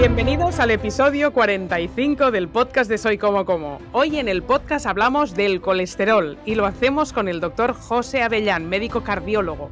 Bienvenidos al episodio 45 del podcast de Soy Como Como. Hoy en el podcast hablamos del colesterol y lo hacemos con el doctor José Avellán, médico cardiólogo.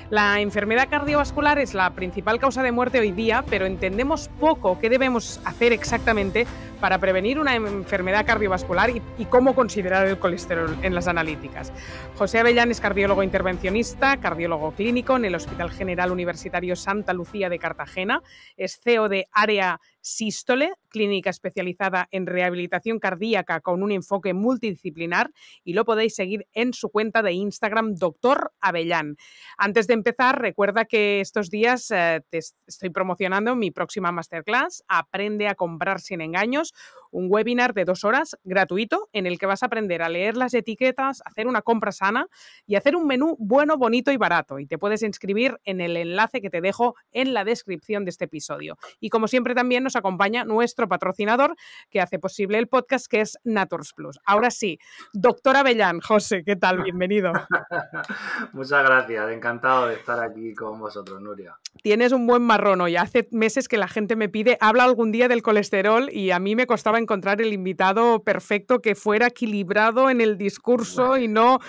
La enfermedad cardiovascular es la principal causa de muerte hoy día, pero entendemos poco qué debemos hacer exactamente para prevenir una enfermedad cardiovascular y cómo considerar el colesterol en las analíticas. José Avellán es cardiólogo intervencionista, cardiólogo clínico en el Hospital General Universitario Santa Lucía de Cartagena, es CEO de Área Sístole, clínica especializada en rehabilitación cardíaca con un enfoque multidisciplinar, y lo podéis seguir en su cuenta de Instagram, Doctor Avellán. Antes de empezar, recuerda que estos días te estoy promocionando mi próxima masterclass, Aprende a comprar sin engaños, un webinar de 2 horas gratuito en el que vas a aprender a leer las etiquetas, hacer una compra sana y hacer un menú bueno, bonito y barato. Y te puedes inscribir en el enlace que te dejo en la descripción de este episodio. Y como siempre también nos acompaña nuestro patrocinador que hace posible el podcast, que es Naturs Plus. Ahora sí, doctor Avellán, José, ¿qué tal? Bienvenido. Muchas gracias, encantado de estar aquí con vosotros, Nuria. Tienes un buen marrón hoy. Hace meses que la gente me pide, habla algún día del colesterol, y a mí me costaba encontrar el invitado perfecto que fuera equilibrado en el discurso y no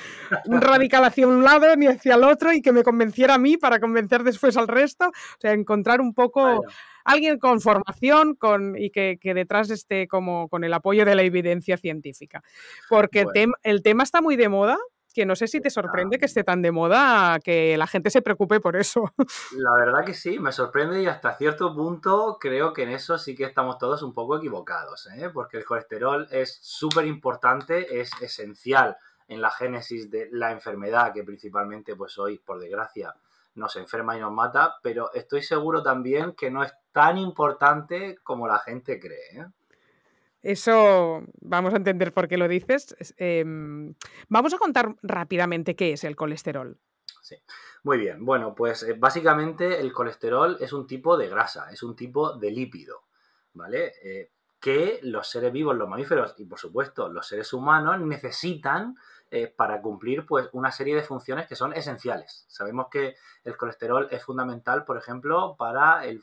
un radical hacia un lado ni hacia el otro, y que me convenciera a mí para convencer después al resto. O sea, encontrar un poco alguien con formación y que detrás esté como con el apoyo de la evidencia científica. Porque el tema está muy de moda, que no sé si te sorprende que esté tan de moda, que la gente se preocupe por eso. La verdad que sí, me sorprende, y hasta cierto punto creo que en eso sí que estamos todos un poco equivocados, ¿eh? Porque el colesterol es súper importante, es esencial en la génesis de la enfermedad, que principalmente pues hoy, por desgracia, nos enferma y nos mata, pero estoy seguro también que no es tan importante como la gente cree, ¿eh? Eso vamos a entender por qué lo dices. Vamos a contar rápidamente qué es el colesterol. Sí, muy bien. Bueno, pues básicamente el colesterol es un tipo de grasa, es un tipo de lípido, ¿vale? Que los seres vivos, los mamíferos y por supuesto los seres humanos necesitan para cumplir pues una serie de funciones que son esenciales. Sabemos que el colesterol es fundamental, por ejemplo, para el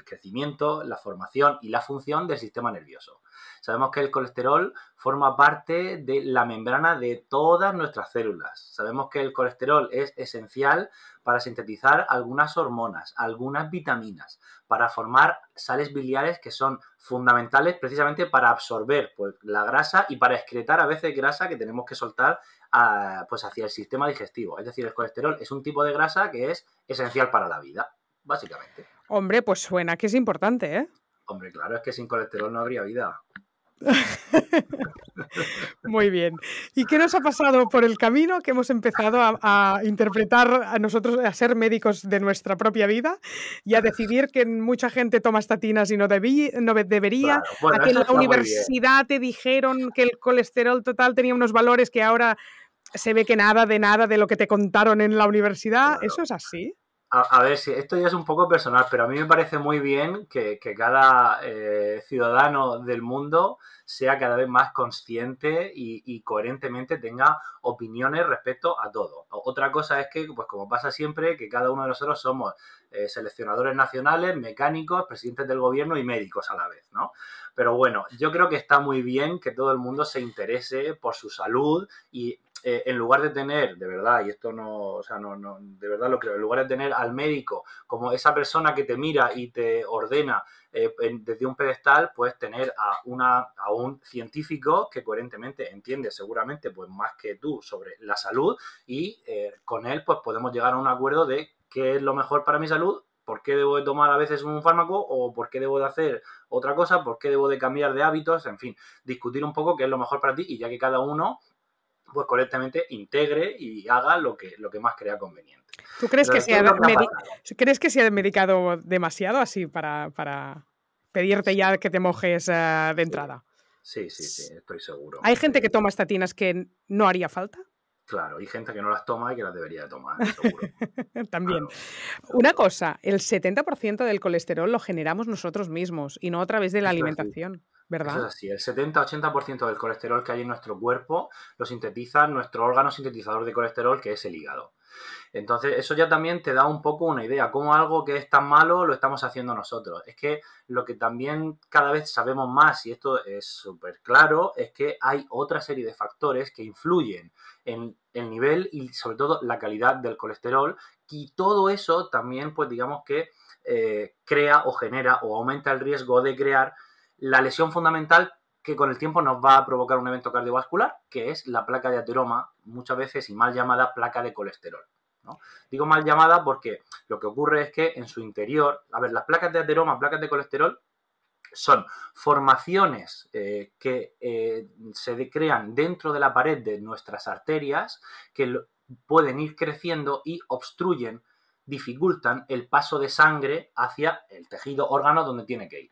crecimiento, la formación y la función del sistema nervioso. Sabemos que el colesterol forma parte de la membrana de todas nuestras células. Sabemos que el colesterol es esencial para sintetizar algunas hormonas, algunas vitaminas, para formar sales biliares que son fundamentales precisamente para absorber pues, la grasa y para excretar a veces grasa que tenemos que soltar pues, hacia el sistema digestivo. Es decir, el colesterol es un tipo de grasa que es esencial para la vida, básicamente. Hombre, pues suena que es importante, ¿eh? Hombre, claro, es que sin colesterol no habría vida. Muy bien. ¿Y qué nos ha pasado por el camino que hemos empezado a interpretar a nosotros, a ser médicos de nuestra propia vida y a decidir que mucha gente toma estatinas y no debería? Claro. Bueno, A que en eso la está muy bien. universidad te dijeron que el colesterol total tenía unos valores que ahora se ve que nada de lo que te contaron en la universidad. Claro. ¿Eso es así? A ver, si esto ya es un poco personal, pero a mí me parece muy bien que cada ciudadano del mundo sea cada vez más consciente y coherentemente tenga opiniones respecto a todo. Otra cosa es que, pues como pasa siempre, que cada uno de nosotros somos seleccionadores nacionales, mecánicos, presidentes del gobierno y médicos a la vez, ¿no? Pero bueno, yo creo que está muy bien que todo el mundo se interese por su salud y en lugar de tener, de verdad, y esto no, o sea, no, de verdad lo creo, en lugar de tener al médico como esa persona que te mira y te ordena desde un pedestal, pues tener a un científico que coherentemente entiende seguramente pues más que tú sobre la salud y con él pues podemos llegar a un acuerdo de qué es lo mejor para mi salud, por qué debo de tomar a veces un fármaco o por qué debo de hacer otra cosa, por qué debo de cambiar de hábitos, en fin, discutir un poco qué es lo mejor para ti y ya que cada uno pues correctamente integre y haga lo que más crea conveniente. ¿Tú crees que se ha medicado demasiado así para pedirte ya que te mojes de entrada? Sí, estoy seguro. ¿Hay gente que toma estatinas que no haría falta? Claro, hay gente que no las toma y que las debería de tomar, seguro. También. Claro, Una cosa, el 70% del colesterol lo generamos nosotros mismos y no a través de la alimentación, ¿verdad? Eso es así. El 70-80% del colesterol que hay en nuestro cuerpo lo sintetiza nuestro órgano sintetizador de colesterol, que es el hígado. Entonces, eso ya también te da un poco una idea, cómo algo que es tan malo lo estamos haciendo nosotros. Es que lo que también cada vez sabemos más, y esto es súper claro, es que hay otra serie de factores que influyen en el nivel y sobre todo la calidad del colesterol, y todo eso también, pues digamos que crea o genera o aumenta el riesgo de crear la lesión fundamental que con el tiempo nos va a provocar un evento cardiovascular, que es la placa de ateroma, muchas veces y mal llamada placa de colesterol, ¿no? Digo mal llamada porque lo que ocurre es que en su interior, a ver, las placas de ateroma, placas de colesterol, son formaciones que se crean dentro de la pared de nuestras arterias que pueden ir creciendo y obstruyen, dificultan el paso de sangre hacia el tejido órgano donde tiene que ir.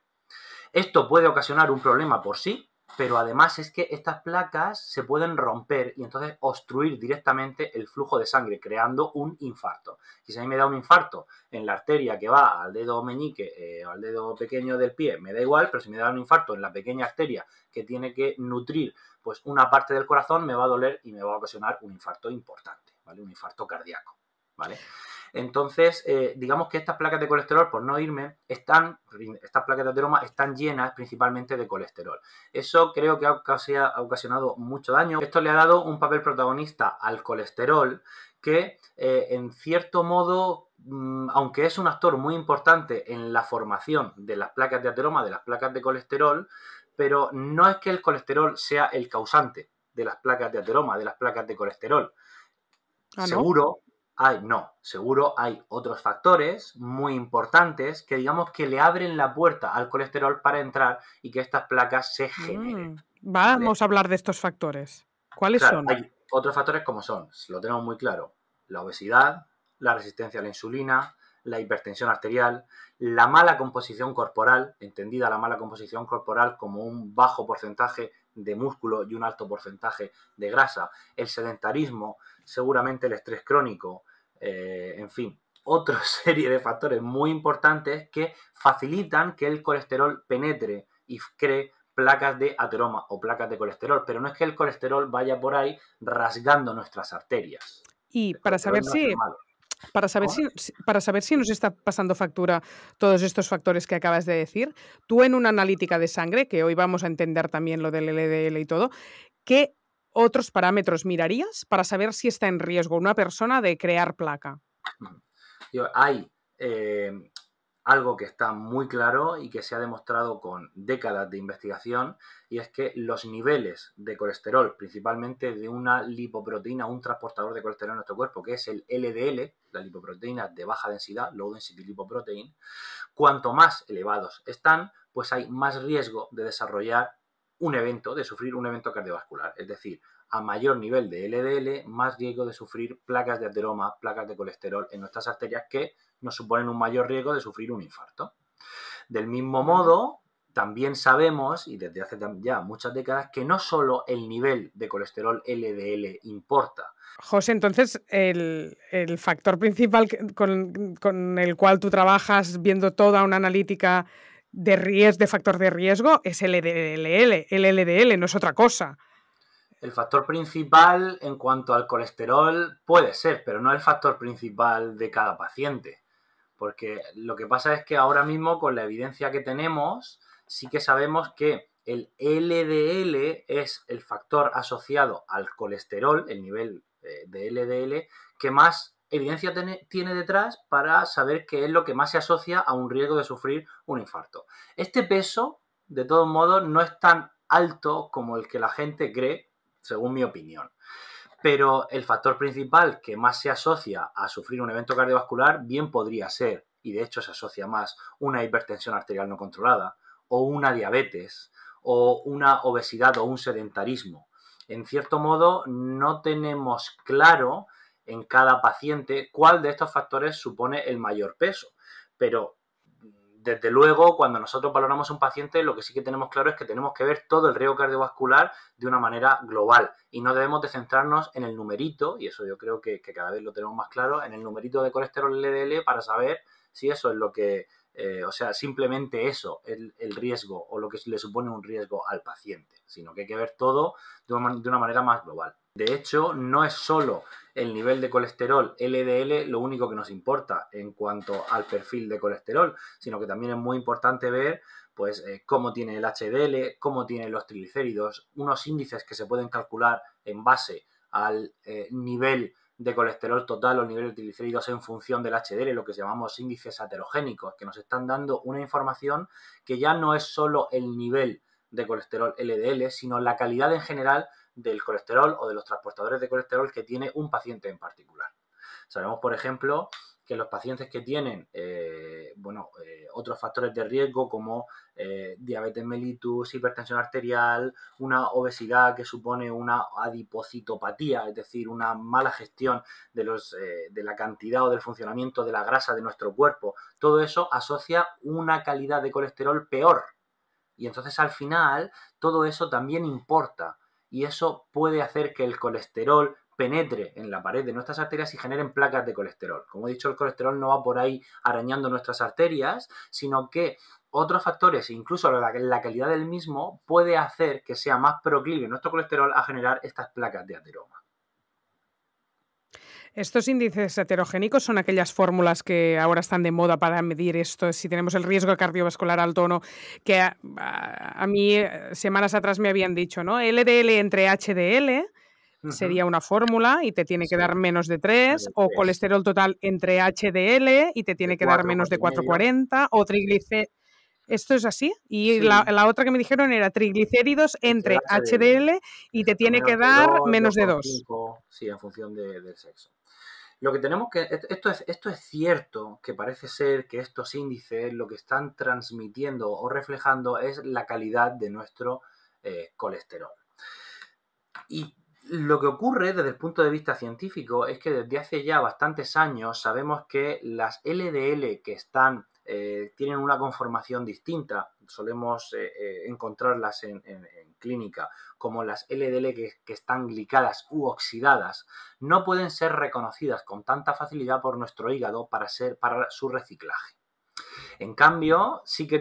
Esto puede ocasionar un problema por sí, pero además es que estas placas se pueden romper y entonces obstruir directamente el flujo de sangre, creando un infarto. Si a mí me da un infarto en la arteria que va al dedo meñique o al dedo pequeño del pie, me da igual, pero si me da un infarto en la pequeña arteria que tiene que nutrir pues una parte del corazón, me va a doler y me va a ocasionar un infarto importante, ¿vale? Un infarto cardíaco, ¿vale? Entonces, digamos que estas placas de colesterol, por no irme, estas placas de ateroma están llenas principalmente de colesterol. Eso creo que ha ocasionado mucho daño. Esto le ha dado un papel protagonista al colesterol que, en cierto modo, aunque es un actor muy importante en la formación de las placas de ateroma, de las placas de colesterol, pero no es que el colesterol sea el causante de las placas de ateroma, de las placas de colesterol. Ah, ¿no? Seguro hay otros factores muy importantes que digamos que le abren la puerta al colesterol para entrar y que estas placas se generen, ¿vale? Vamos a hablar de estos factores. ¿Cuáles Claro, son? hay otros factores como son, lo tenemos muy claro, la obesidad, la resistencia a la insulina, la hipertensión arterial, la mala composición corporal, entendida la mala composición corporal como un bajo porcentaje de músculo y un alto porcentaje de grasa, el sedentarismo, seguramente el estrés crónico, en fin, otra serie de factores muy importantes que facilitan que el colesterol penetre y cree placas de ateroma o placas de colesterol, pero no es que el colesterol vaya por ahí rasgando nuestras arterias. Y El colesterol no es el malo. ¿Cómo? para saber si nos está pasando factura todos estos factores que acabas de decir, tú en una analítica de sangre, que hoy vamos a entender también lo del LDL y todo, ¿qué otros parámetros mirarías para saber si está en riesgo una persona de crear placa? Hay algo que está muy claro y que se ha demostrado con décadas de investigación, y es que los niveles de colesterol, principalmente de una lipoproteína, un transportador de colesterol en nuestro cuerpo, que es el LDL, la lipoproteína de baja densidad, low density lipoprotein, cuanto más elevados están, pues hay más riesgo de desarrollar un evento, de sufrir un evento cardiovascular. Es decir, a mayor nivel de LDL, más riesgo de sufrir placas de ateroma, placas de colesterol en nuestras arterias que nos suponen un mayor riesgo de sufrir un infarto. Del mismo modo, también sabemos, y desde hace ya muchas décadas, que no solo el nivel de colesterol LDL importa. José, entonces el factor principal con el cual tú trabajas viendo toda una analítica de factor de riesgo es el LDL. El LDL no es otra cosa. El factor principal en cuanto al colesterol puede ser, pero no el factor principal de cada paciente. Porque lo que pasa es que ahora mismo, con la evidencia que tenemos, sí que sabemos que el LDL es el factor asociado al colesterol, el nivel de LDL, que más evidencia tiene detrás para saber qué es lo que más se asocia a un riesgo de sufrir un infarto. Este peso, de todos modos, no es tan alto como el que la gente cree, según mi opinión. Pero el factor principal que más se asocia a sufrir un evento cardiovascular bien podría ser, y de hecho se asocia más, una hipertensión arterial no controlada, o una diabetes, o una obesidad o un sedentarismo. En cierto modo, no tenemos claro en cada paciente cuál de estos factores supone el mayor peso, pero desde luego, cuando nosotros valoramos a un paciente, lo que sí que tenemos claro es que tenemos que ver todo el riesgo cardiovascular de una manera global y no debemos de centrarnos en el numerito, y eso yo creo que cada vez lo tenemos más claro, en el numerito de colesterol LDL para saber si eso es lo que, o sea, simplemente eso, el riesgo o lo que le supone un riesgo al paciente, sino que hay que ver todo de una manera más global. De hecho, no es solo el nivel de colesterol LDL lo único que nos importa en cuanto al perfil de colesterol, sino que también es muy importante ver pues cómo tiene el HDL, cómo tiene los triglicéridos, unos índices que se pueden calcular en base al nivel de colesterol total o nivel de triglicéridos en función del HDL, lo que llamamos índices heterogénicos, que nos están dando una información que ya no es solo el nivel de colesterol LDL, sino la calidad en general del colesterol o de los transportadores de colesterol que tiene un paciente en particular. Sabemos, por ejemplo, que los pacientes que tienen otros factores de riesgo como diabetes mellitus, hipertensión arterial, una obesidad que supone una adipocitopatía, es decir, una mala gestión de la cantidad o del funcionamiento de la grasa de nuestro cuerpo, todo eso asocia una calidad de colesterol peor. Y entonces al final todo eso también importa y eso puede hacer que el colesterol penetre en la pared de nuestras arterias y generen placas de colesterol. Como he dicho, el colesterol no va por ahí arañando nuestras arterias, sino que otros factores, incluso la calidad del mismo, puede hacer que sea más proclive nuestro colesterol a generar estas placas de ateroma. Estos índices heterogénicos son aquellas fórmulas que ahora están de moda para medir esto, si tenemos el riesgo cardiovascular alto o no, que a mí semanas atrás me habían dicho, ¿no? LDL entre HDL sería una fórmula y te tiene que dar menos de 3, o colesterol total entre HDL y te tiene que dar menos de 440, o triglicéridos. ¿Esto es así? Y Sí. La otra que me dijeron era triglicéridos entre HDL y te tiene que dar menos de 2. Sí, en función del sexo. Lo que tenemos que... Esto es cierto, que parece ser que estos índices lo que están transmitiendo o reflejando es la calidad de nuestro colesterol. Y lo que ocurre desde el punto de vista científico es que desde hace ya bastantes años sabemos que las LDL que tienen una conformación distinta, solemos encontrarlas en clínica como las LDL que están glicadas u oxidadas, no pueden ser reconocidas con tanta facilidad por nuestro hígado para su reciclaje. En cambio, sí que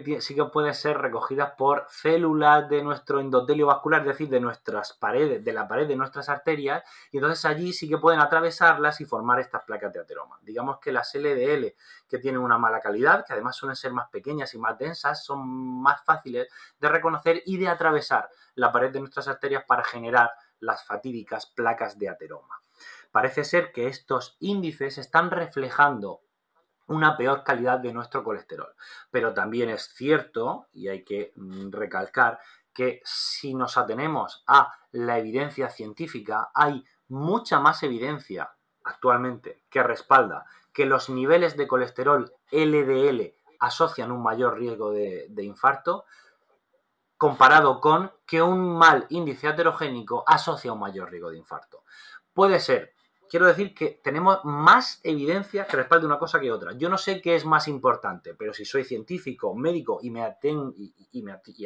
pueden ser recogidas por células de nuestro endotelio vascular, es decir, de nuestras paredes, de la pared de nuestras arterias, y entonces allí sí que pueden atravesarlas y formar estas placas de ateroma. Digamos que las LDL que tienen una mala calidad, que además suelen ser más pequeñas y más densas, son más fáciles de reconocer y de atravesar la pared de nuestras arterias para generar las fatídicas placas de ateroma. Parece ser que estos índices están reflejando una peor calidad de nuestro colesterol. Pero también es cierto, y hay que recalcar, que si nos atenemos a la evidencia científica, hay mucha más evidencia actualmente que respalda que los niveles de colesterol LDL asocian un mayor riesgo de infarto, comparado con que un mal índice heterogénico asocia un mayor riesgo de infarto. Puede ser. Quiero decir que tenemos más evidencia que respalde una cosa que otra. Yo no sé qué es más importante, pero si soy científico, médico y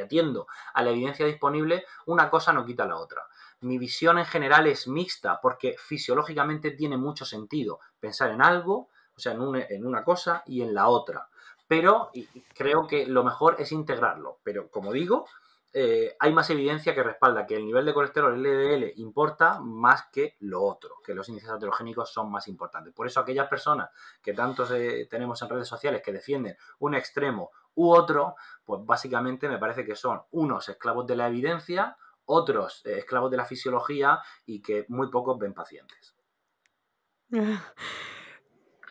atiendo a la evidencia disponible, una cosa no quita la otra. Mi visión en general es mixta porque fisiológicamente tiene mucho sentido pensar en algo, o sea, en una cosa y en la otra. Pero creo que lo mejor es integrarlo. Pero como digo, hay más evidencia que respalda que el nivel de colesterol LDL importa más que lo otro, que los índices heterogénicos son más importantes. Por eso aquellas personas que tantos tenemos en redes sociales que defienden un extremo u otro, pues básicamente me parece que son unos esclavos de la evidencia, otros esclavos de la fisiología y que muy pocos ven pacientes.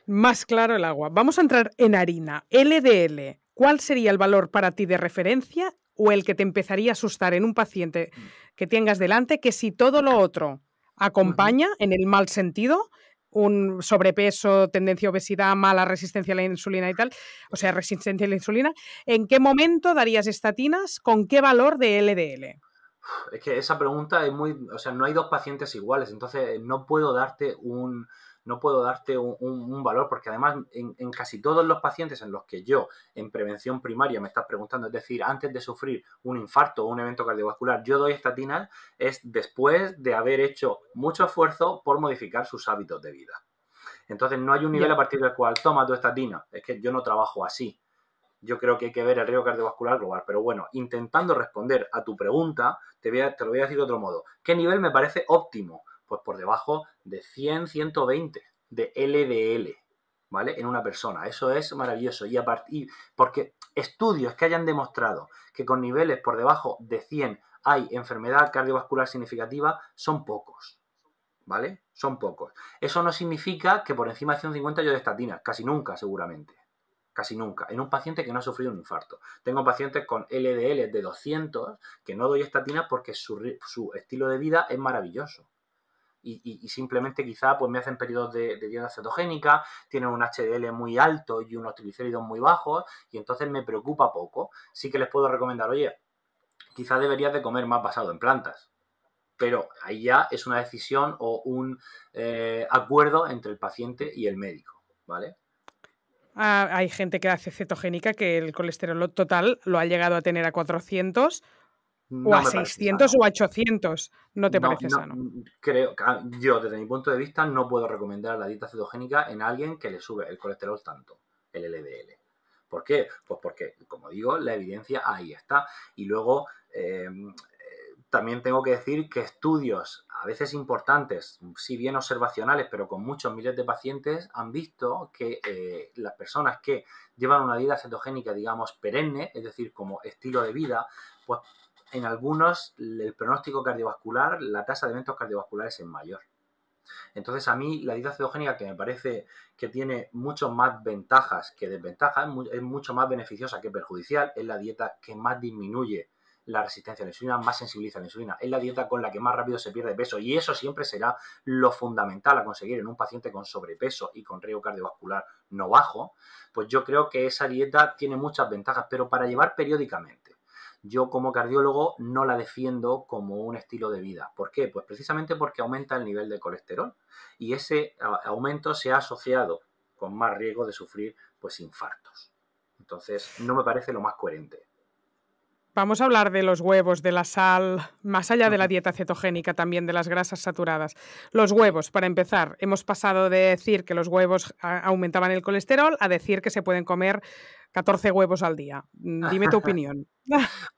Más claro el agua. Vamos a entrar en harina. LDL, ¿cuál sería el valor para ti de referencia o el que te empezaría a asustar en un paciente que tengas delante, que si todo lo otro acompaña en el mal sentido, un sobrepeso, tendencia a obesidad, mala resistencia a la insulina y tal, o sea, resistencia a la insulina, ¿en qué momento darías estatinas? ¿Con qué valor de LDL? Es que esa pregunta es o sea, no hay dos pacientes iguales, entonces no puedo darte un valor, porque además en casi todos los pacientes en los que yo, en prevención primaria, me estás preguntando, es decir, antes de sufrir un infarto o un evento cardiovascular, yo doy estatinas, es después de haber hecho mucho esfuerzo por modificar sus hábitos de vida. Entonces no hay un nivel a partir del cual toma tu estatina, es que yo no trabajo así. Yo creo que hay que ver el riesgo cardiovascular global. Pero bueno, intentando responder a tu pregunta, te lo voy a decir de otro modo. ¿Qué nivel me parece óptimo pues por debajo de 100, 120 de LDL, ¿vale? En una persona. Eso es maravilloso. Y porque estudios que hayan demostrado que con niveles por debajo de 100 hay enfermedad cardiovascular significativa son pocos, ¿vale? Son pocos. Eso no significa que por encima de 150 yo dé estatinas, casi nunca seguramente. Casi nunca. En un paciente que no ha sufrido un infarto. Tengo pacientes con LDL de 200 que no doy estatinas porque su estilo de vida es maravilloso. Y simplemente quizá pues me hacen periodos de dieta cetogénica, tienen un HDL muy alto y unos triglicéridos muy bajos y entonces me preocupa poco. Sí que les puedo recomendar, oye, quizá deberías de comer más basado en plantas. Pero ahí ya es una decisión o un acuerdo entre el paciente y el médico, ¿vale? Hay gente que hace cetogénica que el colesterol total lo ha llegado a tener a 400 o No a me parece 600 sano. o a 800. ¿No te No, parece no, sano? creo, yo desde mi punto de vista no puedo recomendar la dieta cetogénica en alguien que le sube el colesterol tanto, el LDL. ¿Por qué? Pues porque, como digo, la evidencia ahí está. Y luego también tengo que decir que estudios a veces importantes, si bien observacionales, pero con muchos miles de pacientes, han visto que las personas que llevan una dieta cetogénica, digamos, perenne, es decir, como estilo de vida, pues en algunos el pronóstico cardiovascular, la tasa de eventos cardiovasculares es mayor. Entonces a mí la dieta cetogénica, que me parece que tiene mucho más ventajas que desventajas, es mucho más beneficiosa que perjudicial, es la dieta que más disminuye la resistencia a la insulina, más sensibiliza a la insulina, es la dieta con la que más rápido se pierde peso y eso siempre será lo fundamental a conseguir en un paciente con sobrepeso y con riesgo cardiovascular no bajo. Pues yo creo que esa dieta tiene muchas ventajas, pero para llevar periódicamente. Yo como cardiólogo no la defiendo como un estilo de vida. ¿Por qué? Pues precisamente porque aumenta el nivel de colesterol y ese aumento se ha asociado con más riesgo de sufrir pues infartos. Entonces no me parece lo más coherente. Vamos a hablar de los huevos, de la sal, más allá de la dieta cetogénica, también de las grasas saturadas. Los Sí. huevos, para empezar, hemos pasado de decir que los huevos aumentaban el colesterol a decir que se pueden comer 14 huevos al día. Dime tu opinión.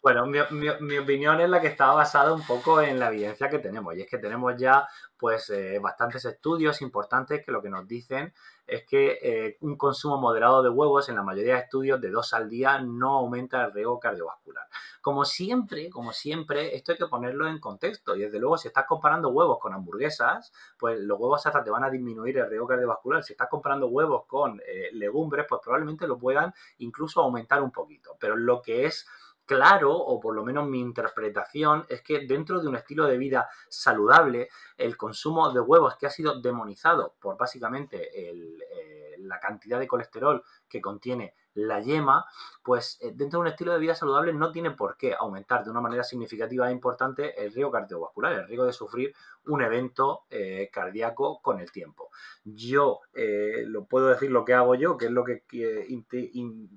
Bueno, mi opinión es la que está basada un poco en la evidencia que tenemos y es que tenemos ya pues bastantes estudios importantes que lo que nos dicen es que un consumo moderado de huevos en la mayoría de estudios de 2 al día no aumenta el riesgo cardiovascular. Como siempre, esto hay que ponerlo en contexto y desde luego si estás comparando huevos con hamburguesas, pues los huevos hasta te van a disminuir el riesgo cardiovascular. Si estás comparando huevos con legumbres, pues probablemente lo puedan incluso aumentar un poquito. Pero lo que es claro, o por lo menos mi interpretación, es que dentro de un estilo de vida saludable, el consumo de huevos que ha sido demonizado por básicamente la cantidad de colesterol que contiene la yema, pues dentro de un estilo de vida saludable no tiene por qué aumentar de una manera significativa e importante el riesgo cardiovascular, el riesgo de sufrir un evento cardíaco con el tiempo. Yo lo puedo decir lo que hago yo, que es lo que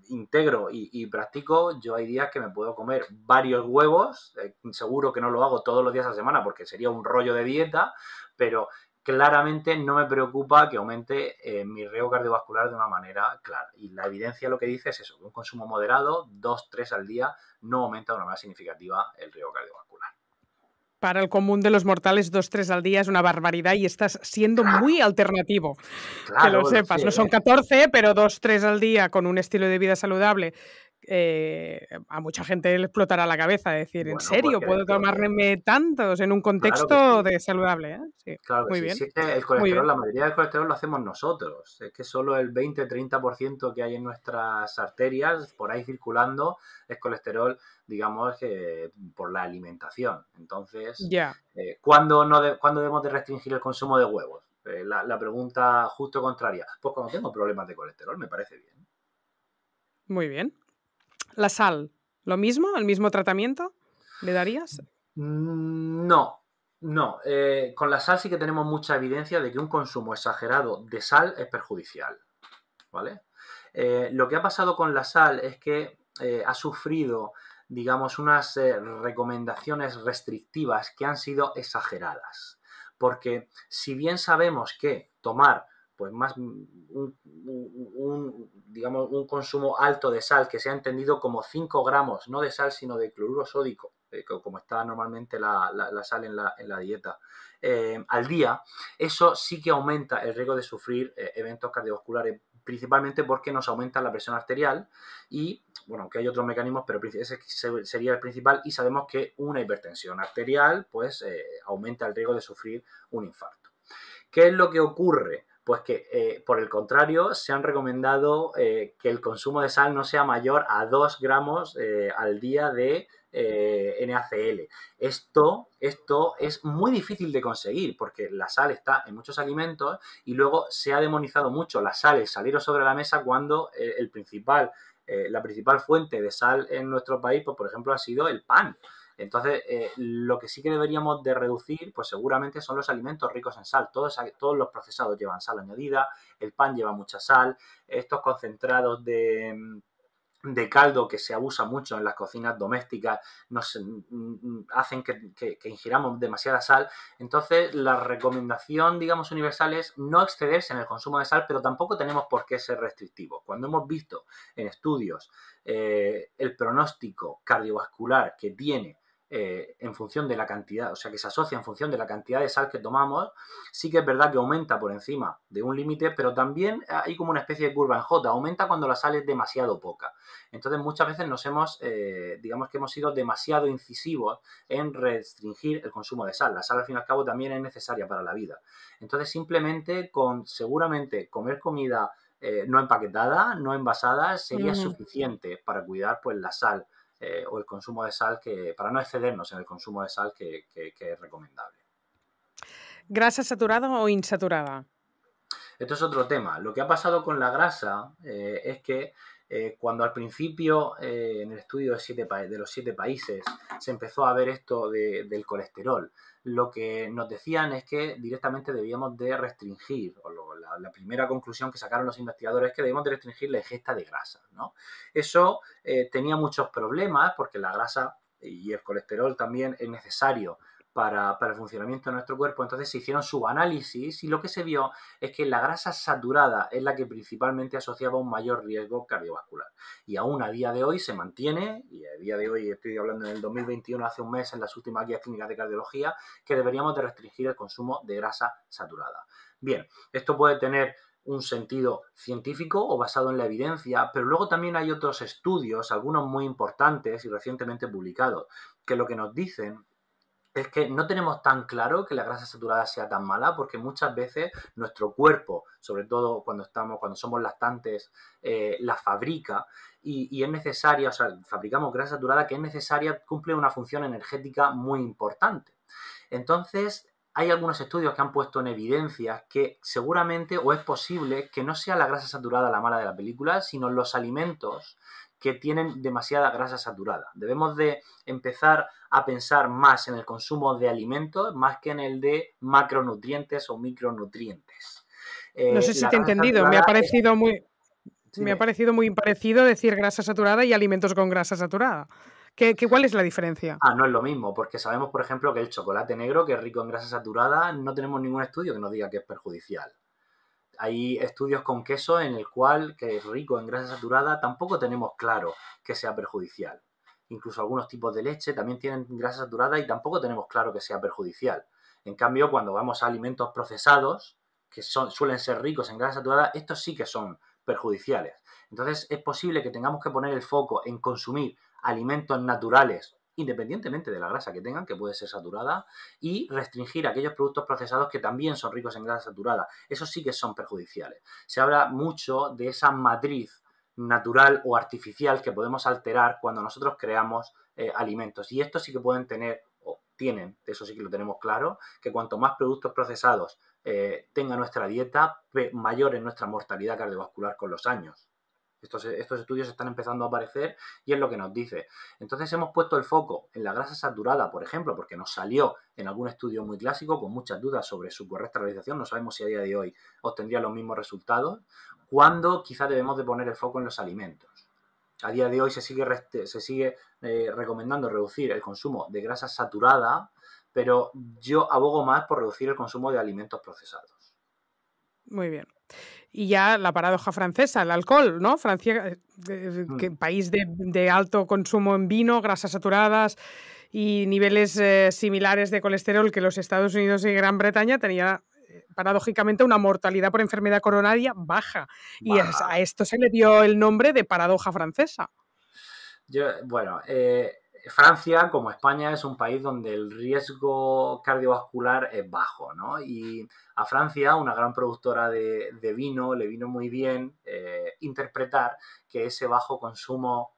integro y practico. Yo hay días que me puedo comer varios huevos, seguro que no lo hago todos los días a la semana porque sería un rollo de dieta, pero claramente no me preocupa que aumente mi riesgo cardiovascular de una manera clara. Y la evidencia lo que dice es eso, que un consumo moderado, 2-3 al día, no aumenta de una manera significativa el riesgo cardiovascular. Para el común de los mortales, 2-3 al día es una barbaridad y estás siendo muy alternativo. Que lo Claro, lo sepas. sé. No son 14, pero 2-3 al día con un estilo de vida saludable. A mucha gente le explotará la cabeza. Decir, ¿en Bueno, pues serio puedo tomarme tantos en un claro que contexto sí. de saludable? Sí, Claro que muy sí. bien, Si es que el muy colesterol, bien. la mayoría del colesterol lo hacemos nosotros. Es que solo el 20-30% que hay en nuestras arterias, por ahí circulando, es colesterol, digamos, por la alimentación. Entonces, Ya, ¿cuándo debemos de restringir el consumo de huevos? La pregunta justo contraria. Pues cuando tengo problemas de colesterol, me parece bien. muy bien. La sal, ¿lo mismo? ¿El mismo tratamiento? ¿Le darías? No, no. Con la sal sí que tenemos mucha evidencia de que un consumo exagerado de sal es perjudicial, ¿vale? Lo que ha pasado con la sal es que ha sufrido, digamos, unas recomendaciones restrictivas que han sido exageradas. Porque si bien sabemos que tomar pues más digamos, un consumo alto de sal, que se ha entendido como 5 gramos, no de sal, sino de cloruro sódico, como está normalmente la sal en la dieta, al día, eso sí que aumenta el riesgo de sufrir eventos cardiovasculares, principalmente porque nos aumenta la presión arterial y, bueno, aunque hay otros mecanismos, pero ese sería el principal, y sabemos que una hipertensión arterial pues aumenta el riesgo de sufrir un infarto. ¿Qué es lo que ocurre? Pues que, por el contrario, se han recomendado que el consumo de sal no sea mayor a 2 gramos al día de NaCl. Esto es muy difícil de conseguir porque la sal está en muchos alimentos y luego se ha demonizado mucho la sal, el salero sobre la mesa, cuando la principal fuente de sal en nuestro país, pues, por ejemplo, ha sido el pan. Entonces, lo que sí que deberíamos de reducir, pues seguramente son los alimentos ricos en sal. Todos los procesados llevan sal añadida, el pan lleva mucha sal, estos concentrados de caldo que se abusa mucho en las cocinas domésticas nos hacen que ingiramos demasiada sal. Entonces, la recomendación, digamos, universal es no excederse en el consumo de sal, pero tampoco tenemos por qué ser restrictivos. Cuando hemos visto en estudios el pronóstico cardiovascular que tiene en función de la cantidad, o sea, que se asocia en función de la cantidad de sal que tomamos, sí que es verdad que aumenta por encima de un límite, pero también hay como una especie de curva en J, aumenta cuando la sal es demasiado poca. Entonces, muchas veces digamos que hemos sido demasiado incisivos en restringir el consumo de sal. La sal, al fin y al cabo, también es necesaria para la vida. Entonces, simplemente seguramente comer comida no empaquetada, no envasada, sería suficiente para cuidar pues la sal o el consumo de sal, para no excedernos en el consumo de sal que es recomendable. ¿Grasa saturada o insaturada? Esto es otro tema. Lo que ha pasado con la grasa es que cuando al principio en el estudio de los 7 países se empezó a ver esto del colesterol, lo que nos decían es que directamente debíamos de restringir, la primera conclusión que sacaron los investigadores es que debíamos de restringir la ingesta de grasa, ¿no? Eso tenía muchos problemas porque la grasa y el colesterol también es necesario para el funcionamiento de nuestro cuerpo. Entonces se hicieron subanálisis y lo que se vio es que la grasa saturada es la que principalmente asociaba un mayor riesgo cardiovascular. Y aún a día de hoy se mantiene, y a día de hoy estoy hablando en el 2021, hace un mes, en las últimas guías clínicas de cardiología, que deberíamos de restringir el consumo de grasa saturada. Bien, esto puede tener un sentido científico o basado en la evidencia, pero luego también hay otros estudios, algunos muy importantes y recientemente publicados, que lo que nos dicen es que no tenemos tan claro que la grasa saturada sea tan mala, porque muchas veces nuestro cuerpo, sobre todo cuando somos lactantes, la fabrica y es necesaria, o sea, fabricamos grasa saturada que es necesaria, cumple una función energética muy importante. Entonces, hay algunos estudios que han puesto en evidencia que seguramente o es posible que no sea la grasa saturada la mala de la película, sino los alimentos que tienen demasiada grasa saturada. Debemos de empezar a pensar más en el consumo de alimentos más que en el de macronutrientes o micronutrientes. No sé si te he entendido, me ha parecido muy parecido decir grasa saturada y alimentos con grasa saturada. ¿Cuál es la diferencia? No es lo mismo, porque sabemos, por ejemplo, que el chocolate negro, que es rico en grasa saturada, no tenemos ningún estudio que nos diga que es perjudicial. Hay estudios con queso en el cual, que es rico en grasa saturada, tampoco tenemos claro que sea perjudicial. Incluso algunos tipos de leche también tienen grasa saturada y tampoco tenemos claro que sea perjudicial. En cambio, cuando vamos a alimentos procesados, que suelen ser ricos en grasa saturada, estos sí que son perjudiciales. Entonces, es posible que tengamos que poner el foco en consumir alimentos naturales, independientemente de la grasa que tengan, que puede ser saturada, y restringir aquellos productos procesados que también son ricos en grasa saturada. Esos sí que son perjudiciales. Se habla mucho de esa matriz natural o artificial que podemos alterar cuando nosotros creamos alimentos. Y estos sí que pueden tener, o tienen, eso sí que lo tenemos claro, que cuanto más productos procesados tenga nuestra dieta, mayor es nuestra mortalidad cardiovascular con los años. Estos estudios están empezando a aparecer y es lo que nos dice. Entonces hemos puesto el foco en la grasa saturada, por ejemplo, porque nos salió en algún estudio muy clásico con muchas dudas sobre su correcta realización. No sabemos si a día de hoy obtendría los mismos resultados, cuando quizá debemos de poner el foco en los alimentos. A día de hoy se sigue recomendando reducir el consumo de grasa saturada, pero yo abogo más por reducir el consumo de alimentos procesados. Muy bien. Y ya la paradoja francesa, el alcohol, ¿no? Francia, que Mm. país de alto consumo en vino, grasas saturadas y niveles similares de colesterol que los Estados Unidos y Gran Bretaña, tenía paradójicamente una mortalidad por enfermedad coronaria baja. Y Baja. a esto se le dio el nombre de paradoja francesa. Bueno, Francia, como España, es un país donde el riesgo cardiovascular es bajo, ¿no? Y a Francia, una gran productora de vino, le vino muy bien interpretar que ese bajo consumo,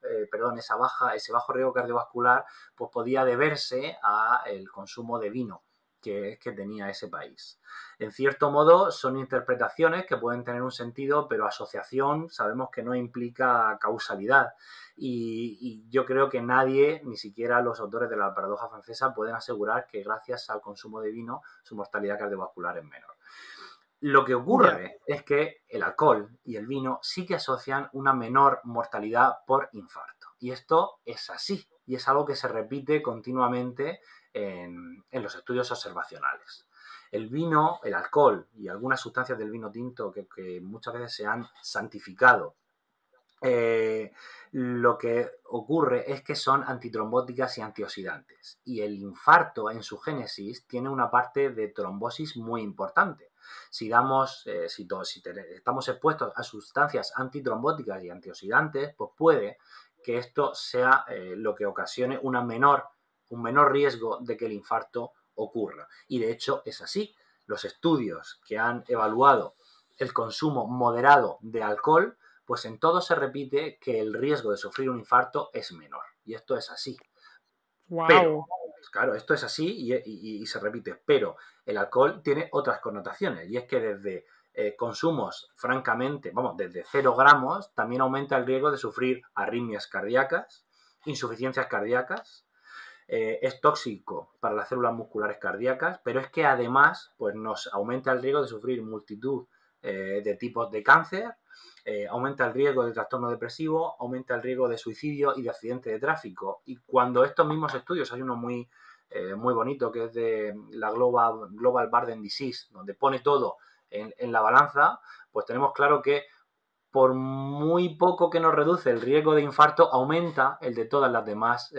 ese bajo riesgo cardiovascular, pues podía deberse al consumo de vino que tenía ese país. En cierto modo, son interpretaciones que pueden tener un sentido, pero asociación sabemos que no implica causalidad. Y yo creo que nadie, ni siquiera los autores de la paradoja francesa, pueden asegurar que gracias al consumo de vino su mortalidad cardiovascular es menor. Lo que Ya. ocurre es que el alcohol y el vino sí que asocian una menor mortalidad por infarto. Y esto es así. Y es algo que se repite continuamente en los estudios observacionales. El vino, el alcohol y algunas sustancias del vino tinto que muchas veces se han santificado, lo que ocurre es que son antitrombóticas y antioxidantes. Y el infarto en su génesis tiene una parte de trombosis muy importante. Si estamos expuestos a sustancias antitrombóticas y antioxidantes, pues puede que esto sea lo que ocasione un menor riesgo de que el infarto ocurra. Y de hecho es así. Los estudios que han evaluado el consumo moderado de alcohol, pues en todo se repite que el riesgo de sufrir un infarto es menor. Y esto es así. Pero, Wow. pues claro, esto es así y se repite. Pero el alcohol tiene otras connotaciones. Y es que desde consumos, francamente, desde 0 gramos, también aumenta el riesgo de sufrir arritmias cardíacas, insuficiencias cardíacas. Es tóxico para las células musculares cardíacas, pero es que además pues nos aumenta el riesgo de sufrir multitud de tipos de cáncer, aumenta el riesgo de trastorno depresivo, aumenta el riesgo de suicidio y de accidente de tráfico. Y cuando estos mismos estudios, hay uno muy bonito que es de la Global Burden Disease, donde pone todo en la balanza, pues tenemos claro que por muy poco que nos reduce el riesgo de infarto, aumenta el de todas las demás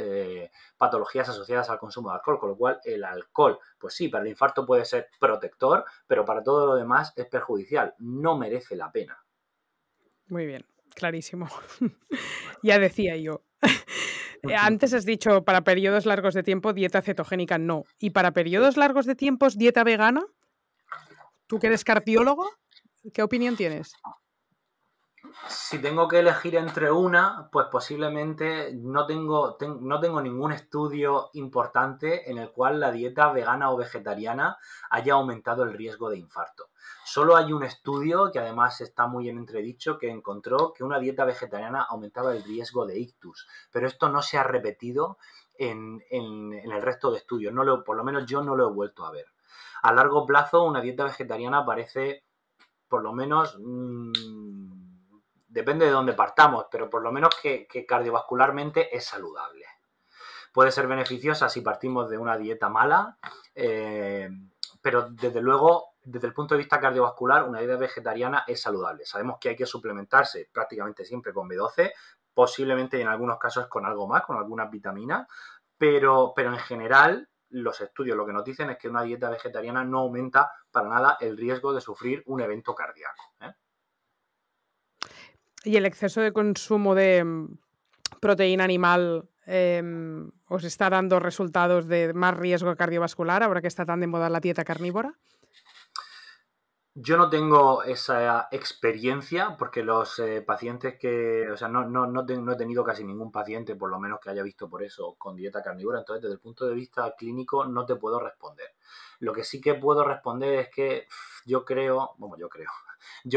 patologías asociadas al consumo de alcohol, con lo cual el alcohol, pues sí, para el infarto puede ser protector, pero para todo lo demás es perjudicial, no merece la pena. Muy bien, clarísimo. Ya decía yo. Antes has dicho, para periodos largos de tiempo, dieta cetogénica no. ¿Y para Sí. periodos largos de tiempo, dieta vegana? ¿Tú que eres cardiólogo? ¿Qué opinión tienes? Si tengo que elegir entre una, pues posiblemente no tengo ningún estudio importante en el cual la dieta vegana o vegetariana haya aumentado el riesgo de infarto. Solo hay un estudio que además está muy en entredicho que encontró que una dieta vegetariana aumentaba el riesgo de ictus, pero esto no se ha repetido en el resto de estudios, por lo menos yo no lo he vuelto a ver. A largo plazo, una dieta vegetariana parece, por lo menos, depende de dónde partamos, pero por lo menos que cardiovascularmente es saludable. Puede ser beneficiosa si partimos de una dieta mala, pero desde luego, desde el punto de vista cardiovascular, una dieta vegetariana es saludable. Sabemos que hay que suplementarse prácticamente siempre con B12, posiblemente en algunos casos con algo más, con algunas vitaminas, pero en general los estudios lo que nos dicen es que una dieta vegetariana no aumenta para nada el riesgo de sufrir un evento cardíaco. ¿Y el exceso de consumo de proteína animal os está dando resultados de más riesgo cardiovascular ahora que está tan de moda la dieta carnívora? Yo no tengo esa experiencia porque los pacientes o sea, no he tenido casi ningún paciente, por lo menos que haya visto por eso, con dieta carnívora. Entonces, desde el punto de vista clínico, no te puedo responder. Lo que sí que puedo responder es que yo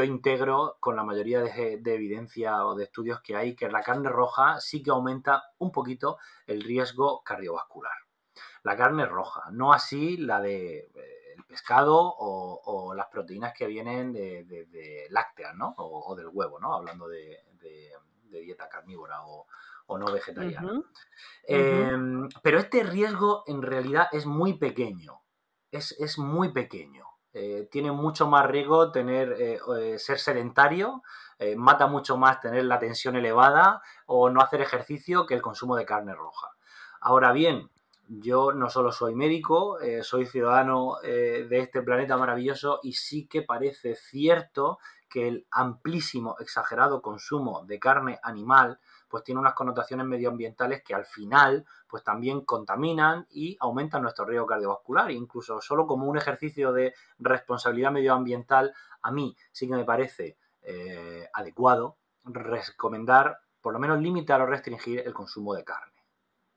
integro con la mayoría de evidencia o de estudios que hay que la carne roja sí que aumenta un poquito el riesgo cardiovascular. La carne roja, no así la de el pescado o las proteínas que vienen de lácteas, ¿no? O del huevo, ¿no? Hablando de dieta carnívora o no vegetariana. Ujú, ujú. Pero este riesgo en realidad es muy pequeño. Es muy pequeño. Tiene mucho más riesgo ser sedentario, mata mucho más tener la tensión elevada o no hacer ejercicio que el consumo de carne roja. Ahora bien, yo no solo soy médico, soy ciudadano de este planeta maravilloso y sí que parece cierto que el amplísimo, exagerado consumo de carne animal pues tiene unas connotaciones medioambientales que al final pues también contaminan y aumentan nuestro riesgo cardiovascular. Incluso solo como un ejercicio de responsabilidad medioambiental, a mí sí que me parece adecuado recomendar, por lo menos limitar o restringir el consumo de carne,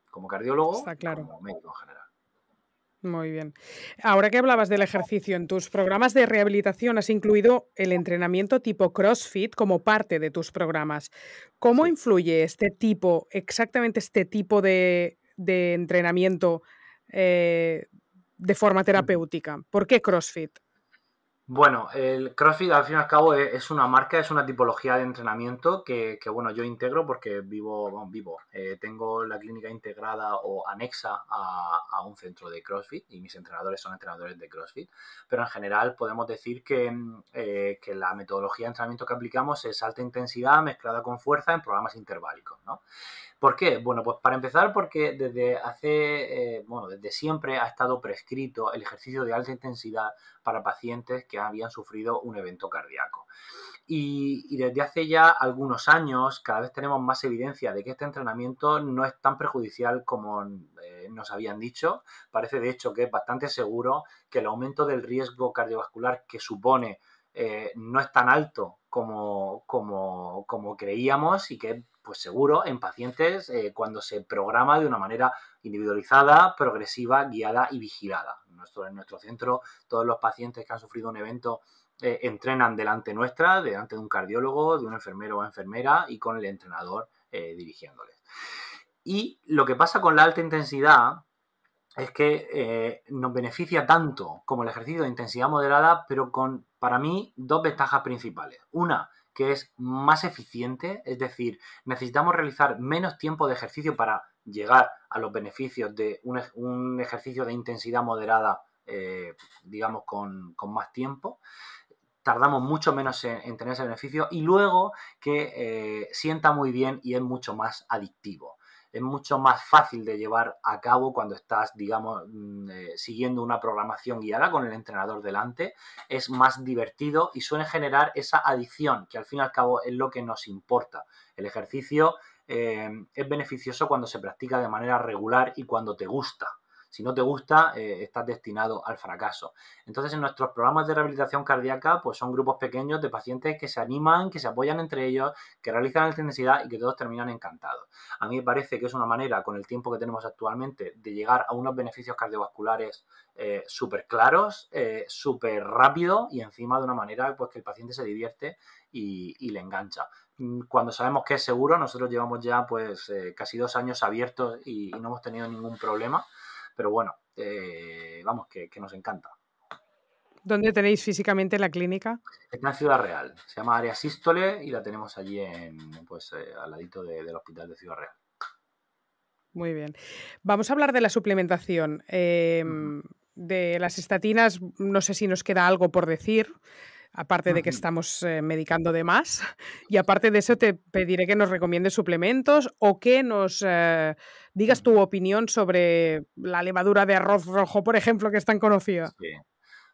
como cardiólogo Está y claro. como médico en general. Muy bien. Ahora que hablabas del ejercicio, en tus programas de rehabilitación has incluido el entrenamiento tipo CrossFit como parte de tus programas. ¿Cómo Sí. influye exactamente este tipo de entrenamiento eh, de forma terapéutica? ¿Por qué CrossFit? Bueno, el CrossFit al fin y al cabo es una marca, es una tipología de entrenamiento que bueno, yo integro porque tengo la clínica integrada o anexa a un centro de CrossFit y mis entrenadores son entrenadores de CrossFit, pero en general podemos decir que la metodología de entrenamiento que aplicamos es alta intensidad mezclada con fuerza en programas interválicos, ¿no? ¿Por qué? Bueno, pues para empezar porque desde siempre ha estado prescrito el ejercicio de alta intensidad para pacientes que habían sufrido un evento cardíaco. Y desde hace ya algunos años cada vez tenemos más evidencia de que este entrenamiento no es tan perjudicial como nos habían dicho. Parece de hecho que es bastante seguro que el aumento del riesgo cardiovascular que supone no es tan alto como creíamos y que es pues seguro en pacientes cuando se programa de una manera individualizada, progresiva, guiada y vigilada. En nuestro centro todos los pacientes que han sufrido un evento entrenan delante de un cardiólogo, de un enfermero o enfermera y con el entrenador dirigiéndoles. Y lo que pasa con la alta intensidad es que nos beneficia tanto como el ejercicio de intensidad moderada, pero con, para mí, dos ventajas principales. Una, que es más eficiente, es decir, necesitamos realizar menos tiempo de ejercicio para llegar a los beneficios de un ejercicio de intensidad moderada, digamos, con más tiempo. Tardamos mucho menos en tener ese beneficio y luego que sienta muy bien y es mucho más adictivo. Es mucho más fácil de llevar a cabo cuando estás, digamos, siguiendo una programación guiada con el entrenador delante. Es más divertido y suele generar esa adicción, que al fin y al cabo es lo que nos importa. El ejercicio es beneficioso cuando se practica de manera regular y cuando te gusta. Si no te gusta, estás destinado al fracaso. Entonces, en nuestros programas de rehabilitación cardíaca, pues son grupos pequeños de pacientes que se animan, que se apoyan entre ellos, que realizan alta intensidad y que todos terminan encantados. A mí me parece que es una manera, con el tiempo que tenemos actualmente, de llegar a unos beneficios cardiovasculares súper claros, súper rápido y encima de una manera pues, que el paciente se divierte y le engancha. Cuando sabemos que es seguro, nosotros llevamos ya pues casi 2 años abiertos y no hemos tenido ningún problema. Pero bueno, vamos, que nos encanta. ¿Dónde tenéis físicamente la clínica? Está en Ciudad Real. Se llama Área Sístole y la tenemos allí al ladito del Hospital de Ciudad Real. Muy bien. Vamos a hablar de la suplementación. De las estatinas, no sé si nos queda algo por decir, aparte de que estamos medicando de más. Y aparte de eso, te pediré que nos recomiendes suplementos o que nos digas tu opinión sobre la levadura de arroz rojo, por ejemplo, que es tan conocida. Sí.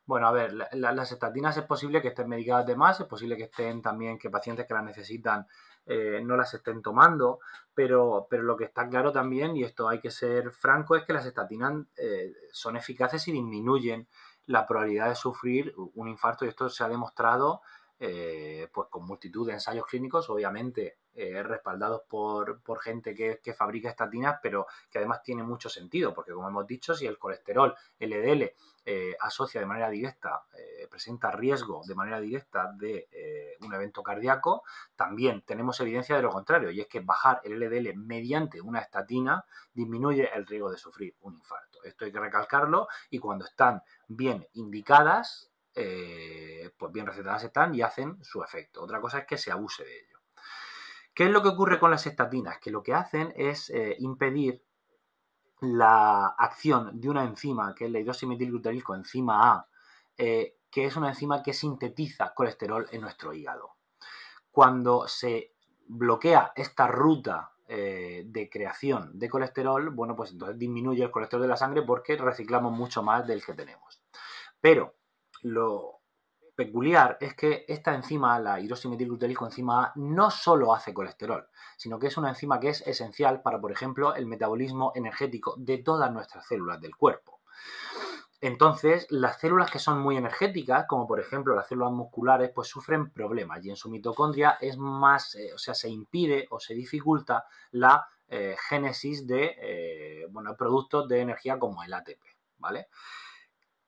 Bueno, a ver, las estatinas es posible que estén medicadas de más, es posible que estén también, que pacientes que las necesitan no las estén tomando, pero lo que está claro también, y esto hay que ser franco, es que las estatinas son eficaces y disminuyen la probabilidad de sufrir un infarto y esto se ha demostrado pues con multitud de ensayos clínicos, obviamente respaldados por gente que fabrica estatinas, pero que además tiene mucho sentido, porque como hemos dicho, si el colesterol LDL asocia de manera directa, presenta riesgo de manera directa de un evento cardíaco, también tenemos evidencia de lo contrario, y es que bajar el LDL mediante una estatina disminuye el riesgo de sufrir un infarto. Esto hay que recalcarlo y cuando están bien indicadas, pues bien recetadas están y hacen su efecto. Otra cosa es que se abuse de ello. ¿Qué es lo que ocurre con las estatinas? Que lo que hacen es impedir la acción de una enzima, que es la hidroximetilglutaricoenzima A, que que es una enzima que sintetiza colesterol en nuestro hígado. Cuando se bloquea esta ruta de creación de colesterol, bueno, pues entonces disminuye el colesterol de la sangre porque reciclamos mucho más del que tenemos. Pero lo peculiar es que esta enzima, la hidroximetilglutaril-coenzima A, no solo hace colesterol, sino que es una enzima que es esencial para, por ejemplo, el metabolismo energético de todas nuestras células del cuerpo. Entonces, las células que son muy energéticas, como por ejemplo las células musculares, pues sufren problemas y en su mitocondria es más, se impide o se dificulta la génesis de productos de energía como el ATP, ¿vale?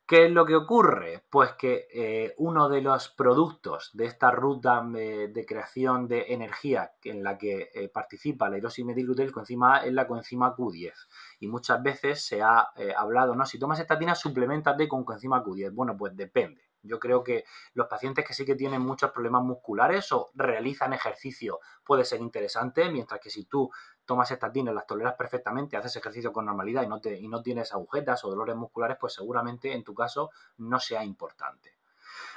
¿Qué es lo que ocurre? Pues que uno de los productos de esta ruta de creación de energía en la que participa la hidroximetilglutaril-coenzima A es la coenzima Q10. Y muchas veces se ha hablado, no, si tomas estatina, supleméntate con coenzima Q10. Bueno, pues depende. Yo creo que los pacientes que sí que tienen muchos problemas musculares o realizan ejercicio puede ser interesante, mientras que si tú tomas estatinas, las toleras perfectamente, haces ejercicio con normalidad y no tienes agujetas o dolores musculares, pues seguramente en tu caso no sea importante.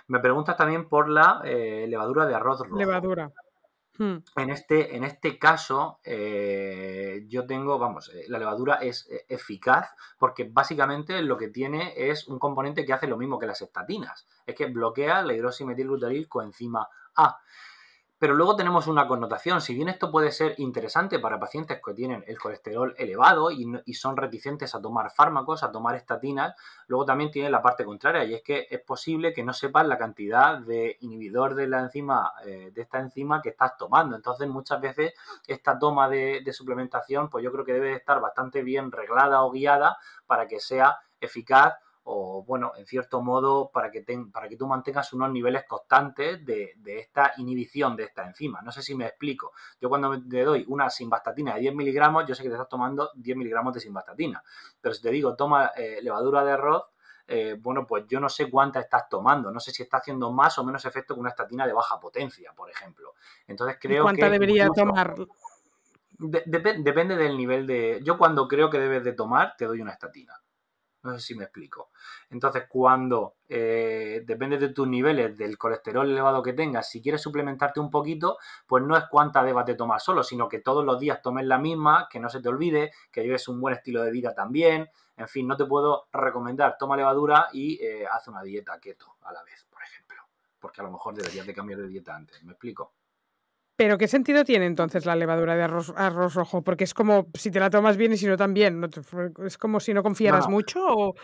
Me preguntas también por la levadura de arroz rojo. Levadura. En este caso, yo tengo, la levadura es eficaz porque básicamente lo que tiene es un componente que hace lo mismo que las estatinas, es que bloquea la hidroximetilglutaril-coenzima A. Pero luego tenemos una connotación. Si bien esto puede ser interesante para pacientes que tienen el colesterol elevado y son reticentes a tomar fármacos, a tomar estatinas, luego también tiene la parte contraria y es que es posible que no sepas la cantidad de inhibidor de la enzima, de esta enzima que estás tomando. Entonces, muchas veces esta toma de suplementación, pues yo creo que debe estar bastante bien reglada o guiada para que sea eficaz o, bueno, en cierto modo, para que tú mantengas unos niveles constantes de esta inhibición de esta enzima. No sé si me explico. Yo cuando te doy una simvastatina de 10 miligramos, yo sé que te estás tomando 10 miligramos de simvastatina. Pero si te digo, toma levadura de arroz, bueno, pues yo no sé cuánta estás tomando. No sé si está haciendo más o menos efecto que una estatina de baja potencia, por ejemplo. Entonces creo ¿Y cuánta que debería incluso tomar? Depende del nivel de... Yo cuando creo que debes de tomar, te doy una estatina. No sé si me explico. Entonces, cuando depende de tus niveles del colesterol elevado que tengas, si quieres suplementarte un poquito, pues no es cuánta debas de tomar solo, sino que todos los días tomes la misma, que no se te olvide, que lleves un buen estilo de vida también. En fin, no te puedo recomendar, toma levadura y haz una dieta keto a la vez, por ejemplo. Porque a lo mejor deberías de cambiar de dieta antes. ¿Me explico? ¿Pero qué sentido tiene entonces la levadura de arroz rojo? Porque es como si te la tomas bien y si no también. ¿Es como si no confiaras No. mucho o...?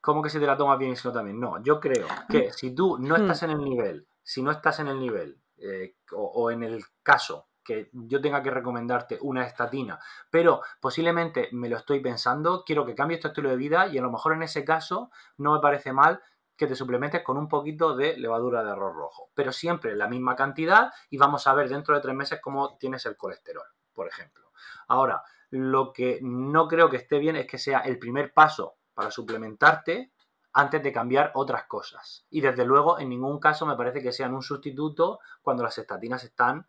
¿Cómo que si te la tomas bien y si no también? No, yo creo que si tú no estás en el nivel, o en el caso que yo tenga que recomendarte una estatina, pero posiblemente me lo estoy pensando, quiero que cambies tu estilo de vida y a lo mejor en ese caso no me parece mal que te suplementes con un poquito de levadura de arroz rojo, pero siempre la misma cantidad y vamos a ver dentro de 3 meses cómo tienes el colesterol, por ejemplo. Ahora, lo que no creo que esté bien es que sea el primer paso para suplementarte antes de cambiar otras cosas. Y desde luego, en ningún caso me parece que sean un sustituto cuando las estatinas están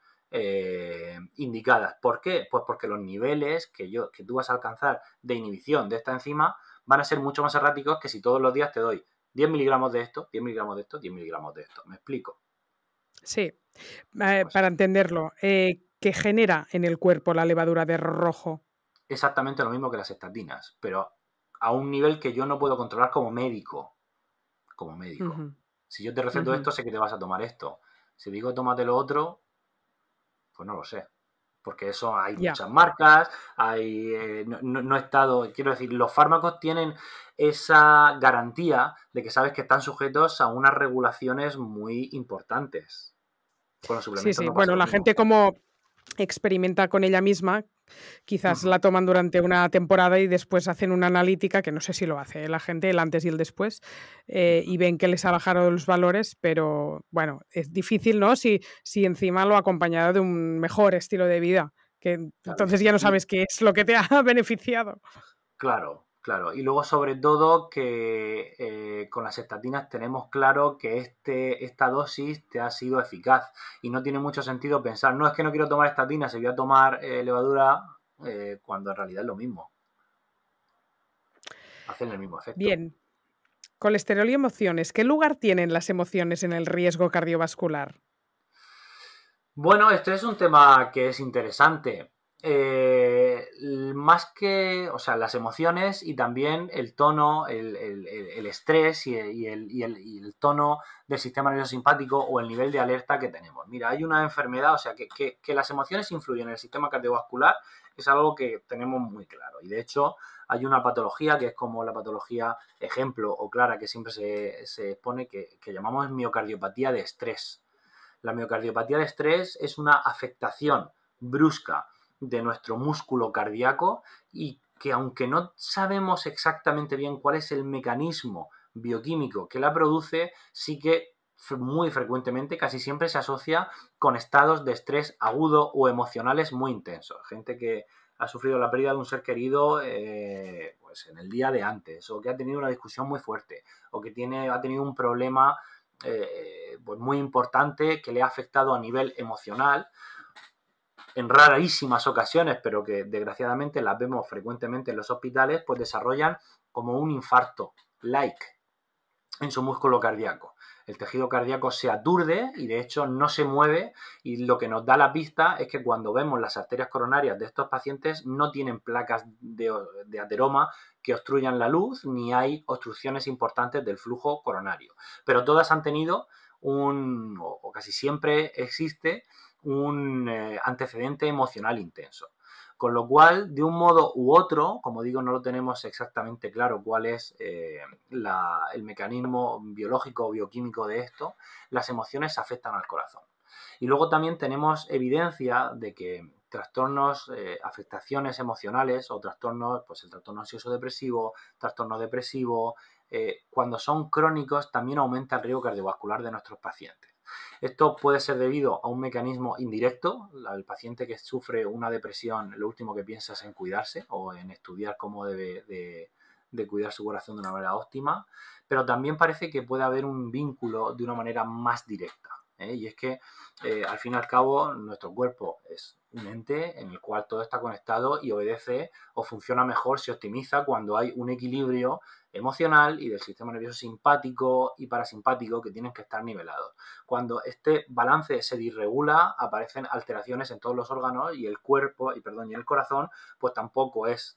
indicadas. ¿Por qué? Pues porque los niveles que tú vas a alcanzar de inhibición de esta enzima van a ser mucho más erráticos que si todos los días te doy 10 miligramos de esto, 10 miligramos de esto, 10 miligramos de esto. ¿Me explico? Sí, Pues para entenderlo, ¿qué genera en el cuerpo la levadura de rojo? exactamente lo mismo que las estatinas, pero a un nivel que yo no puedo controlar como médico. Ujú, Si yo te receto ujú. esto, sé que te vas a tomar esto. Si digo tómate lo otro, pues no lo sé. Porque eso hay Ya. muchas marcas, no he estado, quiero decir, los fármacos tienen esa garantía de que sabes que están sujetos a unas regulaciones muy importantes. Con los Sí, suplementos sí. no pasa Bueno, lo la mismo. gente como experimenta con ella misma, quizás Ujú. la toman durante una temporada y después hacen una analítica, que no sé si lo hace la gente, el antes y el después, y ven que les ha bajado los valores, pero bueno, es difícil, ¿no? Si encima lo ha acompañado de un mejor estilo de vida, que Claro, entonces ya no sabes qué es lo que te ha beneficiado. claro, claro. Y luego, sobre todo, que con las estatinas tenemos claro que esta dosis te ha sido eficaz. Y no tiene mucho sentido pensar, no es que no quiero tomar estatinas, se voy a tomar levadura, cuando en realidad es lo mismo. Hacen el mismo efecto. Bien. Colesterol y emociones. ¿Qué lugar tienen las emociones en el riesgo cardiovascular? Bueno, este es un tema que es interesante. Más que, o sea, las emociones y también el tono, el estrés y el tono del sistema nervioso simpático o el nivel de alerta que tenemos. Mira, hay una enfermedad, o sea, que las emociones influyen en el sistema cardiovascular es algo que tenemos muy claro. Y de hecho, hay una patología que es como la patología ejemplo o clara que siempre se expone que llamamos miocardiopatía de estrés. La miocardiopatía de estrés es una afectación brusca de nuestro músculo cardíaco y que aunque no sabemos exactamente bien cuál es el mecanismo bioquímico que la produce, sí que muy frecuentemente, casi siempre se asocia con estados de estrés agudo o emocionales muy intensos. Gente que ha sufrido la pérdida de un ser querido pues en el día de antes, o que ha tenido una discusión muy fuerte, o que ha tenido un problema pues muy importante que le ha afectado a nivel emocional en rarísimas ocasiones, pero que desgraciadamente las vemos frecuentemente en los hospitales, pues desarrollan como un infarto like en su músculo cardíaco. El tejido cardíaco se aturde y de hecho no se mueve, y lo que nos da la pista es que cuando vemos las arterias coronarias de estos pacientes no tienen placas de ateroma que obstruyan la luz, ni hay obstrucciones importantes del flujo coronario. Pero todas han tenido o casi siempre existe un antecedente emocional intenso. Con lo cual, de un modo u otro, como digo, no lo tenemos exactamente claro cuál es el mecanismo biológico o bioquímico de esto, las emociones afectan al corazón. Y luego también tenemos evidencia de que trastornos, afectaciones emocionales o trastornos, pues el trastorno ansioso depresivo, trastorno depresivo, cuando son crónicos también aumenta el riesgo cardiovascular de nuestros pacientes. Esto puede ser debido a un mecanismo indirecto. El paciente que sufre una depresión, lo último que piensa es en cuidarse o en estudiar cómo debe de cuidar su corazón de una manera óptima, pero también parece que puede haber un vínculo de una manera más directa. Y es que al fin y al cabo nuestro cuerpo es un ente en el cual todo está conectado y obedece o funciona mejor, se optimiza cuando hay un equilibrio emocional y del sistema nervioso simpático y parasimpático que tienen que estar nivelados. Cuando este balance se disregula, aparecen alteraciones en todos los órganos y el cuerpo, y el corazón, pues tampoco es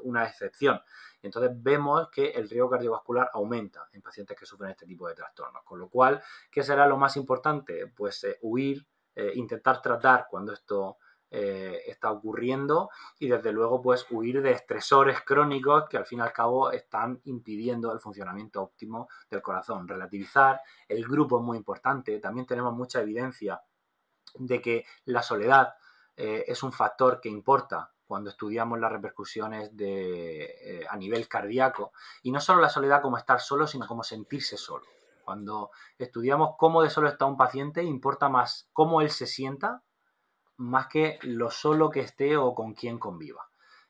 una excepción. Y entonces vemos que el riesgo cardiovascular aumenta en pacientes que sufren este tipo de trastornos. Con lo cual, ¿qué será lo más importante? Pues huir, intentar tratar cuando esto está ocurriendo y desde luego pues huir de estresores crónicos que al fin y al cabo están impidiendo el funcionamiento óptimo del corazón. Relativizar, el grupo es muy importante, también tenemos mucha evidencia de que la soledad es un factor que importa cuando estudiamos las repercusiones a nivel cardíaco, y no solo la soledad como estar solo, sino como sentirse solo. Cuando estudiamos cómo de solo está un paciente, importa más cómo él se sienta más que lo solo que esté o con quién conviva.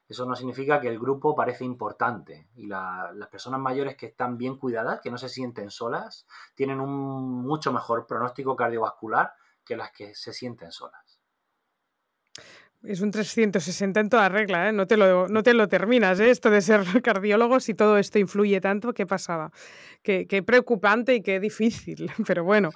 Eso no significa que el grupo parece importante y las personas mayores que están bien cuidadas, que no se sienten solas, tienen un mucho mejor pronóstico cardiovascular que las que se sienten solas. Es un 360 en toda regla, ¿eh? No te lo terminas, ¿eh? Esto de ser cardiólogo, si todo esto influye tanto, qué pasada. Qué preocupante y qué difícil, pero bueno,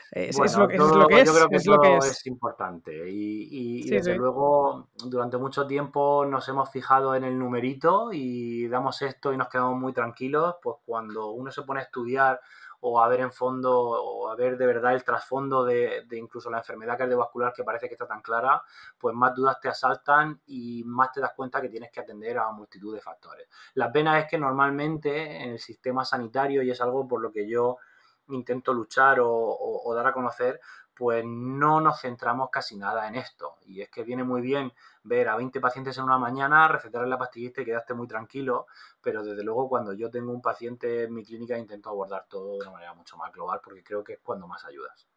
es lo que yo es, creo que es lo que todo es. es importante y Sí, desde sí. luego durante mucho tiempo nos hemos fijado en el numerito y damos esto y nos quedamos muy tranquilos, pues cuando uno se pone a estudiar o a ver en fondo o a ver de verdad el trasfondo de incluso la enfermedad cardiovascular que parece que está tan clara, pues más dudas te asaltan y más te das cuenta que tienes que atender a multitud de factores. La pena es que normalmente en el sistema sanitario, y es algo por lo que yo intento luchar o dar a conocer, pues no nos centramos casi nada en esto. Y es que viene muy bien ver a 20 pacientes en una mañana, recetarles la pastillita y quedaste muy tranquilo, pero desde luego cuando yo tengo un paciente en mi clínica intento abordar todo de una manera mucho más global porque creo que es cuando más ayudas.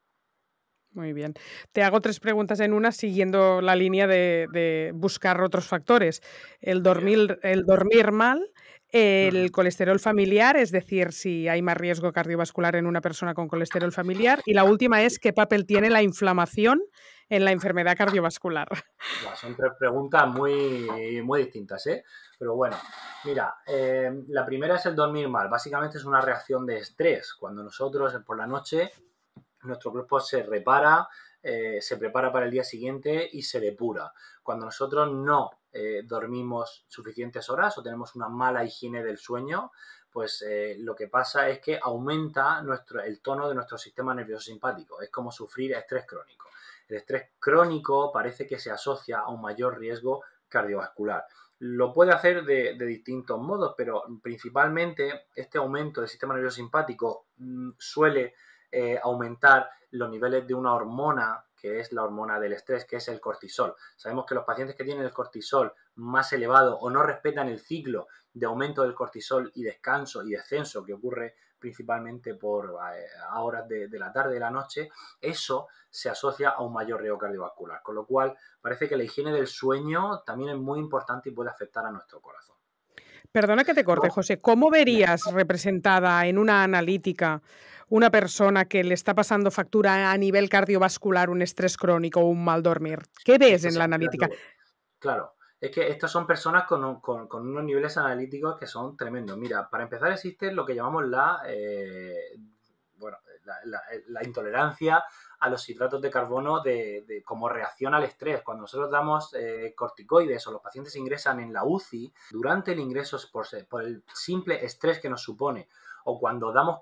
Muy bien. Te hago 3 preguntas en una, siguiendo la línea de buscar otros factores. Muy bien. El dormir mal, el Uh-huh. colesterol familiar, es decir, si hay más riesgo cardiovascular en una persona con colesterol familiar. Y la última es, ¿qué papel tiene la inflamación en la enfermedad cardiovascular? Bueno, son tres preguntas muy distintas, ¿eh? Pero bueno, mira, la primera es el dormir mal. Básicamente es una reacción de estrés. Cuando nosotros por la noche nuestro cuerpo se prepara para el día siguiente y se depura. Cuando nosotros no dormimos suficientes horas o tenemos una mala higiene del sueño, pues lo que pasa es que aumenta el tono de nuestro sistema nervioso simpático. Es como sufrir estrés crónico. El estrés crónico parece que se asocia a un mayor riesgo cardiovascular. Lo puede hacer de distintos modos, pero principalmente este aumento del sistema nervioso simpático suele aumentar los niveles de una hormona que es la hormona del estrés, que es el cortisol. Sabemos que los pacientes que tienen el cortisol más elevado o no respetan el ciclo de aumento del cortisol y descanso y descenso que ocurre principalmente por horas de la tarde, de la noche, eso se asocia a un mayor riesgo cardiovascular. Con lo cual, parece que la higiene del sueño también es muy importante y puede afectar a nuestro corazón. Perdona que te corte, José. ¿Cómo verías representada en una analítica una persona que le está pasando factura a nivel cardiovascular, un estrés crónico o un mal dormir? ¿Qué ves en la analítica? Claro, es que estas son personas con unos niveles analíticos que son tremendos. Mira, para empezar existe lo que llamamos la intolerancia a los hidratos de carbono como reacción al estrés. Cuando nosotros damos corticoides o los pacientes ingresan en la UCI, durante el ingreso por el simple estrés que nos supone, o cuando damos,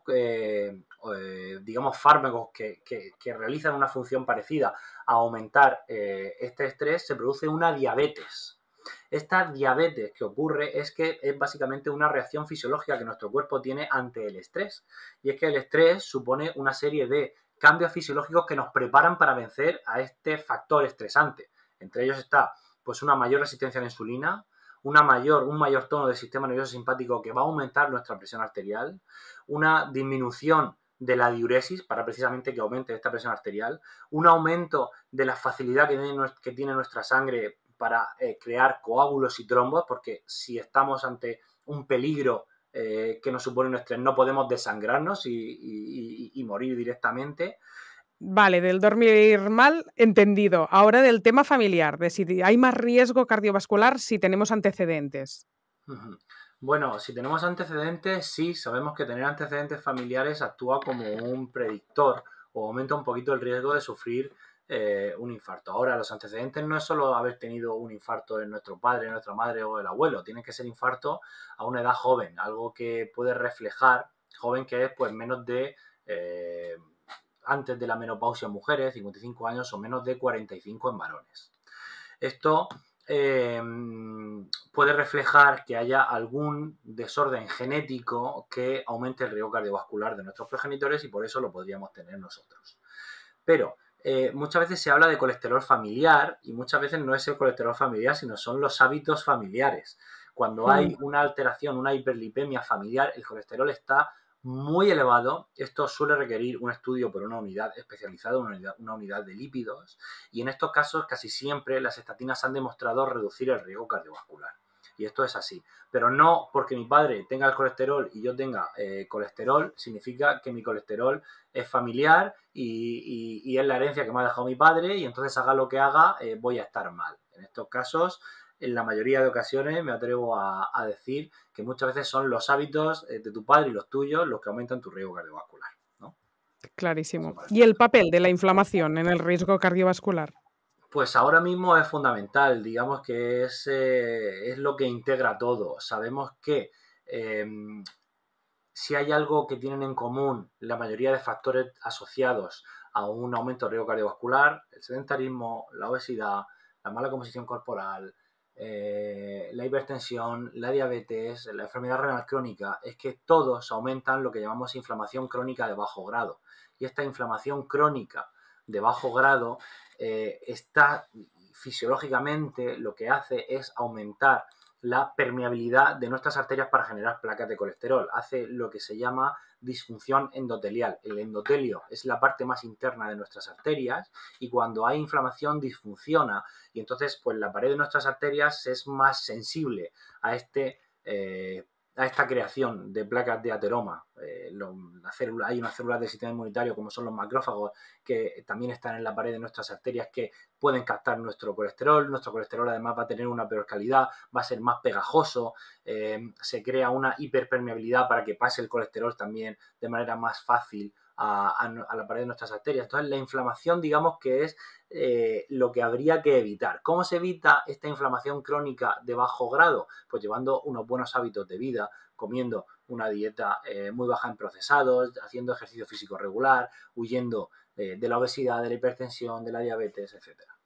digamos, fármacos que realizan una función parecida a aumentar este estrés, se produce una diabetes. Esta diabetes que ocurre es que es básicamente una reacción fisiológica que nuestro cuerpo tiene ante el estrés. Y es que el estrés supone una serie de cambios fisiológicos que nos preparan para vencer a este factor estresante. Entre ellos está pues una mayor resistencia a la insulina, un mayor tono del sistema nervioso simpático que va a aumentar nuestra presión arterial, una disminución de la diuresis para precisamente que aumente esta presión arterial, un aumento de la facilidad que tiene nuestra sangre para crear coágulos y trombos, porque si estamos ante un peligro que nos supone un estrés, no podemos desangrarnos y morir directamente. Vale, del dormir mal, entendido. Ahora del tema familiar, de si hay más riesgo cardiovascular si tenemos antecedentes. Bueno, si tenemos antecedentes, sí, sabemos que tener antecedentes familiares actúa como un predictor o aumenta un poquito el riesgo de sufrir un infarto. Ahora, los antecedentes no es solo haber tenido un infarto en nuestro padre, nuestra madre o el abuelo, tiene que ser infarto a una edad joven, algo que puede reflejar, joven que es pues menos de, antes de la menopausia en mujeres, 55 años o menos de 45 en varones. Esto puede reflejar que haya algún desorden genético que aumente el riesgo cardiovascular de nuestros progenitores y por eso lo podríamos tener nosotros. Pero muchas veces se habla de colesterol familiar y muchas veces no es el colesterol familiar, sino son los hábitos familiares. Cuando hay una alteración, una hiperlipemia familiar, el colesterol está muy elevado. Esto suele requerir un estudio por una unidad especializada, una unidad de lípidos, y en estos casos casi siempre las estatinas han demostrado reducir el riesgo cardiovascular. Y esto es así. Pero no porque mi padre tenga el colesterol y yo tenga colesterol, significa que mi colesterol es familiar y es la herencia que me ha dejado mi padre y entonces haga lo que haga, voy a estar mal. En estos casos, en la mayoría de ocasiones me atrevo a decir que muchas veces son los hábitos de tu padre y los tuyos los que aumentan tu riesgo cardiovascular, ¿no? Clarísimo. ¿Y el papel de la inflamación en el riesgo cardiovascular? Pues ahora mismo es fundamental, digamos que es lo que integra todo. Sabemos que si hay algo que tienen en común la mayoría de factores asociados a un aumento de riesgo cardiovascular, el sedentarismo, la obesidad, la mala composición corporal, la hipertensión, la diabetes, la enfermedad renal crónica, es que todos aumentan lo que llamamos inflamación crónica de bajo grado. Y esta inflamación crónica de bajo grado está fisiológicamente lo que hace es aumentar la permeabilidad de nuestras arterias para generar placas de colesterol. Hace lo que se llama disfunción endotelial. El endotelio es la parte más interna de nuestras arterias y cuando hay inflamación disfunciona y entonces pues la pared de nuestras arterias es más sensible a a esta creación de placas de ateroma. Hay unas células del sistema inmunitario, como son los macrófagos, que también están en la pared de nuestras arterias, que pueden captar nuestro colesterol. Nuestro colesterol además va a tener una peor calidad, va a ser más pegajoso, se crea una hiperpermeabilidad para que pase el colesterol también de manera más fácil a la pared de nuestras arterias. Entonces, la inflamación, digamos que es lo que habría que evitar. ¿Cómo se evita esta inflamación crónica de bajo grado? Pues llevando unos buenos hábitos de vida, comiendo una dieta muy baja en procesados, haciendo ejercicio físico regular, huyendo de la obesidad, de la hipertensión, de la diabetes, etcétera.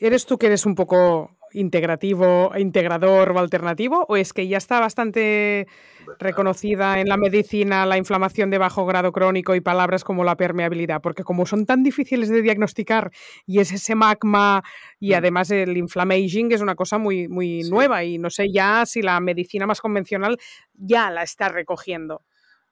¿Eres tú que eres un poco integrativo, integrador o alternativo? ¿O es que ya está bastante reconocida en la medicina la inflamación de bajo grado crónico y palabras como la permeabilidad? Porque como son tan difíciles de diagnosticar y es ese magma y además el inflammaging es una cosa muy, muy nueva y no sé ya si la medicina más convencional ya la está recogiendo.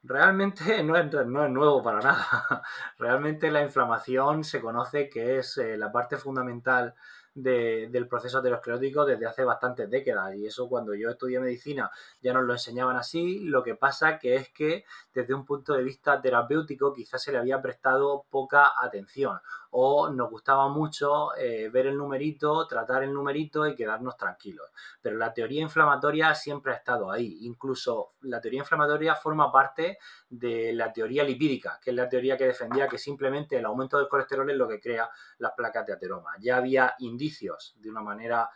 Realmente no es nuevo para nada. Realmente la inflamación se conoce que es la parte fundamental del proceso aterosclerótico desde hace bastantes décadas, y eso cuando yo estudié medicina ya nos lo enseñaban así. Lo que pasa que es que desde un punto de vista terapéutico quizás se le había prestado poca atención, o nos gustaba mucho ver el numerito, tratar el numerito y quedarnos tranquilos. Pero la teoría inflamatoria siempre ha estado ahí. Incluso la teoría inflamatoria forma parte de la teoría lipídica, que es la teoría que defendía que simplemente el aumento del colesterol es lo que crea las placas de ateroma. Ya había indicios de una manera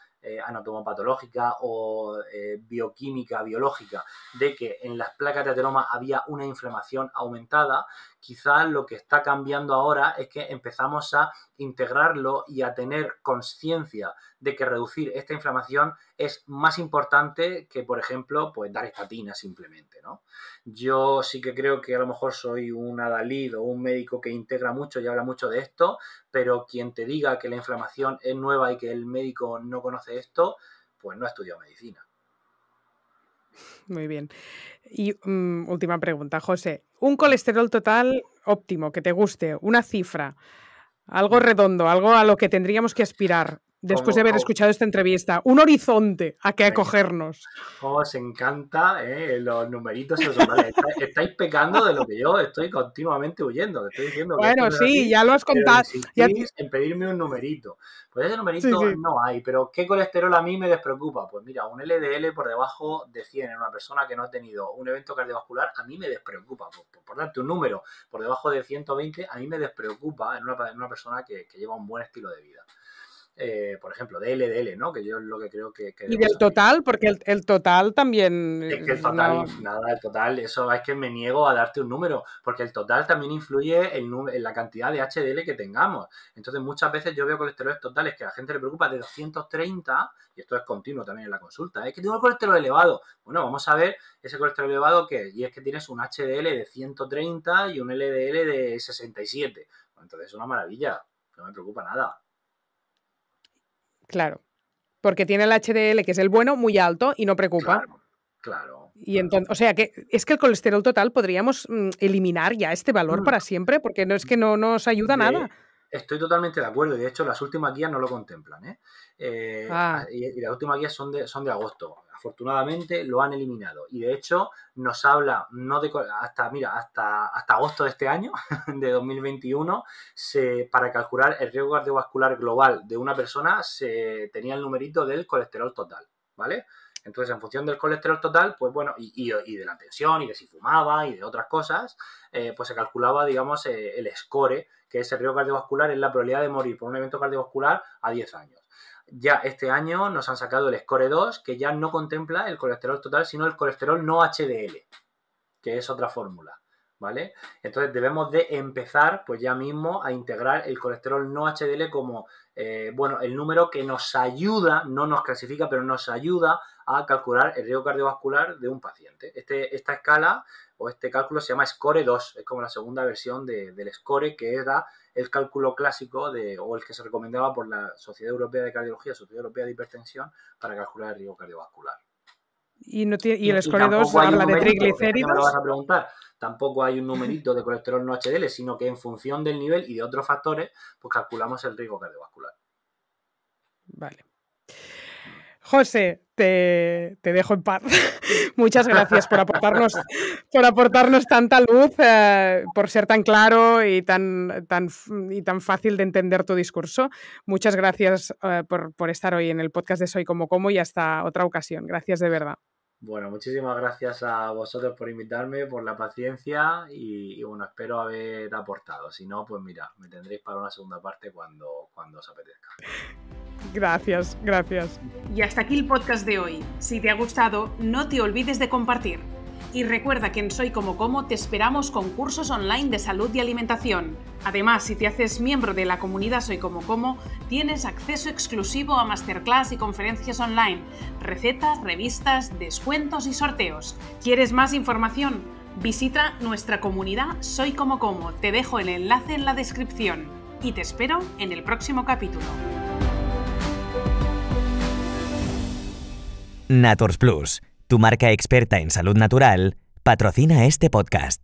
anatomopatológica o bioquímica, biológica, de que en las placas de ateroma había una inflamación aumentada. Quizás lo que está cambiando ahora es que empezamos a integrarlo y a tener conciencia de que reducir esta inflamación es más importante que, por ejemplo, pues dar estatinas simplemente, ¿no? Yo sí que creo que a lo mejor soy un adalid o un médico que integra mucho y habla mucho de esto, pero quien te diga que la inflamación es nueva y que el médico no conoce esto, pues no ha estudiado medicina. Muy bien. Y última pregunta, José. Un colesterol total óptimo, que te guste, una cifra, algo redondo, algo a lo que tendríamos que aspirar después de haber escuchado esta entrevista, un horizonte a que acogernos. Os encanta los numeritos y los totales. Estáis pecando de lo que yo estoy continuamente huyendo. Te estoy diciendo que bueno, esto no es sí, así, ya lo has contado. insistís en pedirme un numerito. Pues ese numerito sí. no hay, pero ¿qué colesterol a mí me despreocupa? Pues mira, un LDL por debajo de 100 en una persona que no ha tenido un evento cardiovascular, a mí me despreocupa. Por darte un número, por debajo de 120, a mí me despreocupa en una persona que lleva un buen estilo de vida. Por ejemplo, de LDL, ¿no? Que yo es lo que creo que ¿Y del total? Porque el total también... Es que el total, nada, el total, eso es que me niego a darte un número, porque el total también influye en la cantidad de HDL que tengamos. Entonces, muchas veces yo veo colesteroles totales que a la gente le preocupa de 230, y esto es continuo también en la consulta, es que tengo el colesterol elevado. Bueno, vamos a ver ese colesterol elevado que es, y es que tienes un HDL de 130 y un LDL de 67. Bueno, entonces es una maravilla, no me preocupa nada. Claro, porque tiene el HDL, que es el bueno, muy alto y no preocupa. Claro. Y entonces, o sea, que es que el colesterol total podríamos eliminar ya este valor para siempre, porque no es que no nos ayuda nada. Estoy totalmente de acuerdo. De hecho, las últimas guías no lo contemplan, ¿eh? Y las últimas guías son de agosto. Afortunadamente lo han eliminado. Y de hecho nos habla hasta agosto de este año, de 2021, para calcular el riesgo cardiovascular global de una persona se tenía el numerito del colesterol total, ¿vale? Entonces, en función del colesterol total, pues bueno, y de la tensión, y de si fumaba, y de otras cosas, pues se calculaba, digamos, el score, que es el riesgo cardiovascular, es la probabilidad de morir por un evento cardiovascular a 10 años. Ya este año nos han sacado el score 2, que ya no contempla el colesterol total, sino el colesterol no HDL, que es otra fórmula, ¿vale? Entonces debemos de empezar, pues ya mismo, a integrar el colesterol no HDL como, el número que nos ayuda, no nos clasifica, pero nos ayuda a calcular el riesgo cardiovascular de un paciente. Esta escala o este cálculo se llama Score 2, es como la segunda versión del Score, que era el cálculo clásico o el que se recomendaba por la Sociedad Europea de Cardiología, Sociedad Europea de Hipertensión, para calcular el riesgo cardiovascular. Y el Score 2 habla de triglicéridos. Me lo vas a preguntar. Tampoco hay un numerito de colesterol no HDL, sino que en función del nivel y de otros factores, pues calculamos el riesgo cardiovascular. Vale. José, te dejo en paz. Muchas gracias por aportarnos tanta luz, por ser tan claro y tan fácil de entender tu discurso. Muchas gracias por estar hoy en el podcast de Soy Como Como y hasta otra ocasión. Gracias de verdad. Bueno, muchísimas gracias a vosotros por invitarme, por la paciencia y bueno, espero haber aportado. Si no, pues mira, me tendréis para una segunda parte cuando os apetezca. Gracias. Y hasta aquí el podcast de hoy. Si te ha gustado, no te olvides de compartir. Y recuerda que en Soy Como Como te esperamos con cursos online de salud y alimentación. Además, si te haces miembro de la comunidad Soy Como Como, tienes acceso exclusivo a masterclass y conferencias online, recetas, revistas, descuentos y sorteos. ¿Quieres más información? Visita nuestra comunidad Soy Como Como. Te dejo el enlace en la descripción. Y te espero en el próximo capítulo. Naturs Plus, tu marca experta en salud natural, patrocina este podcast.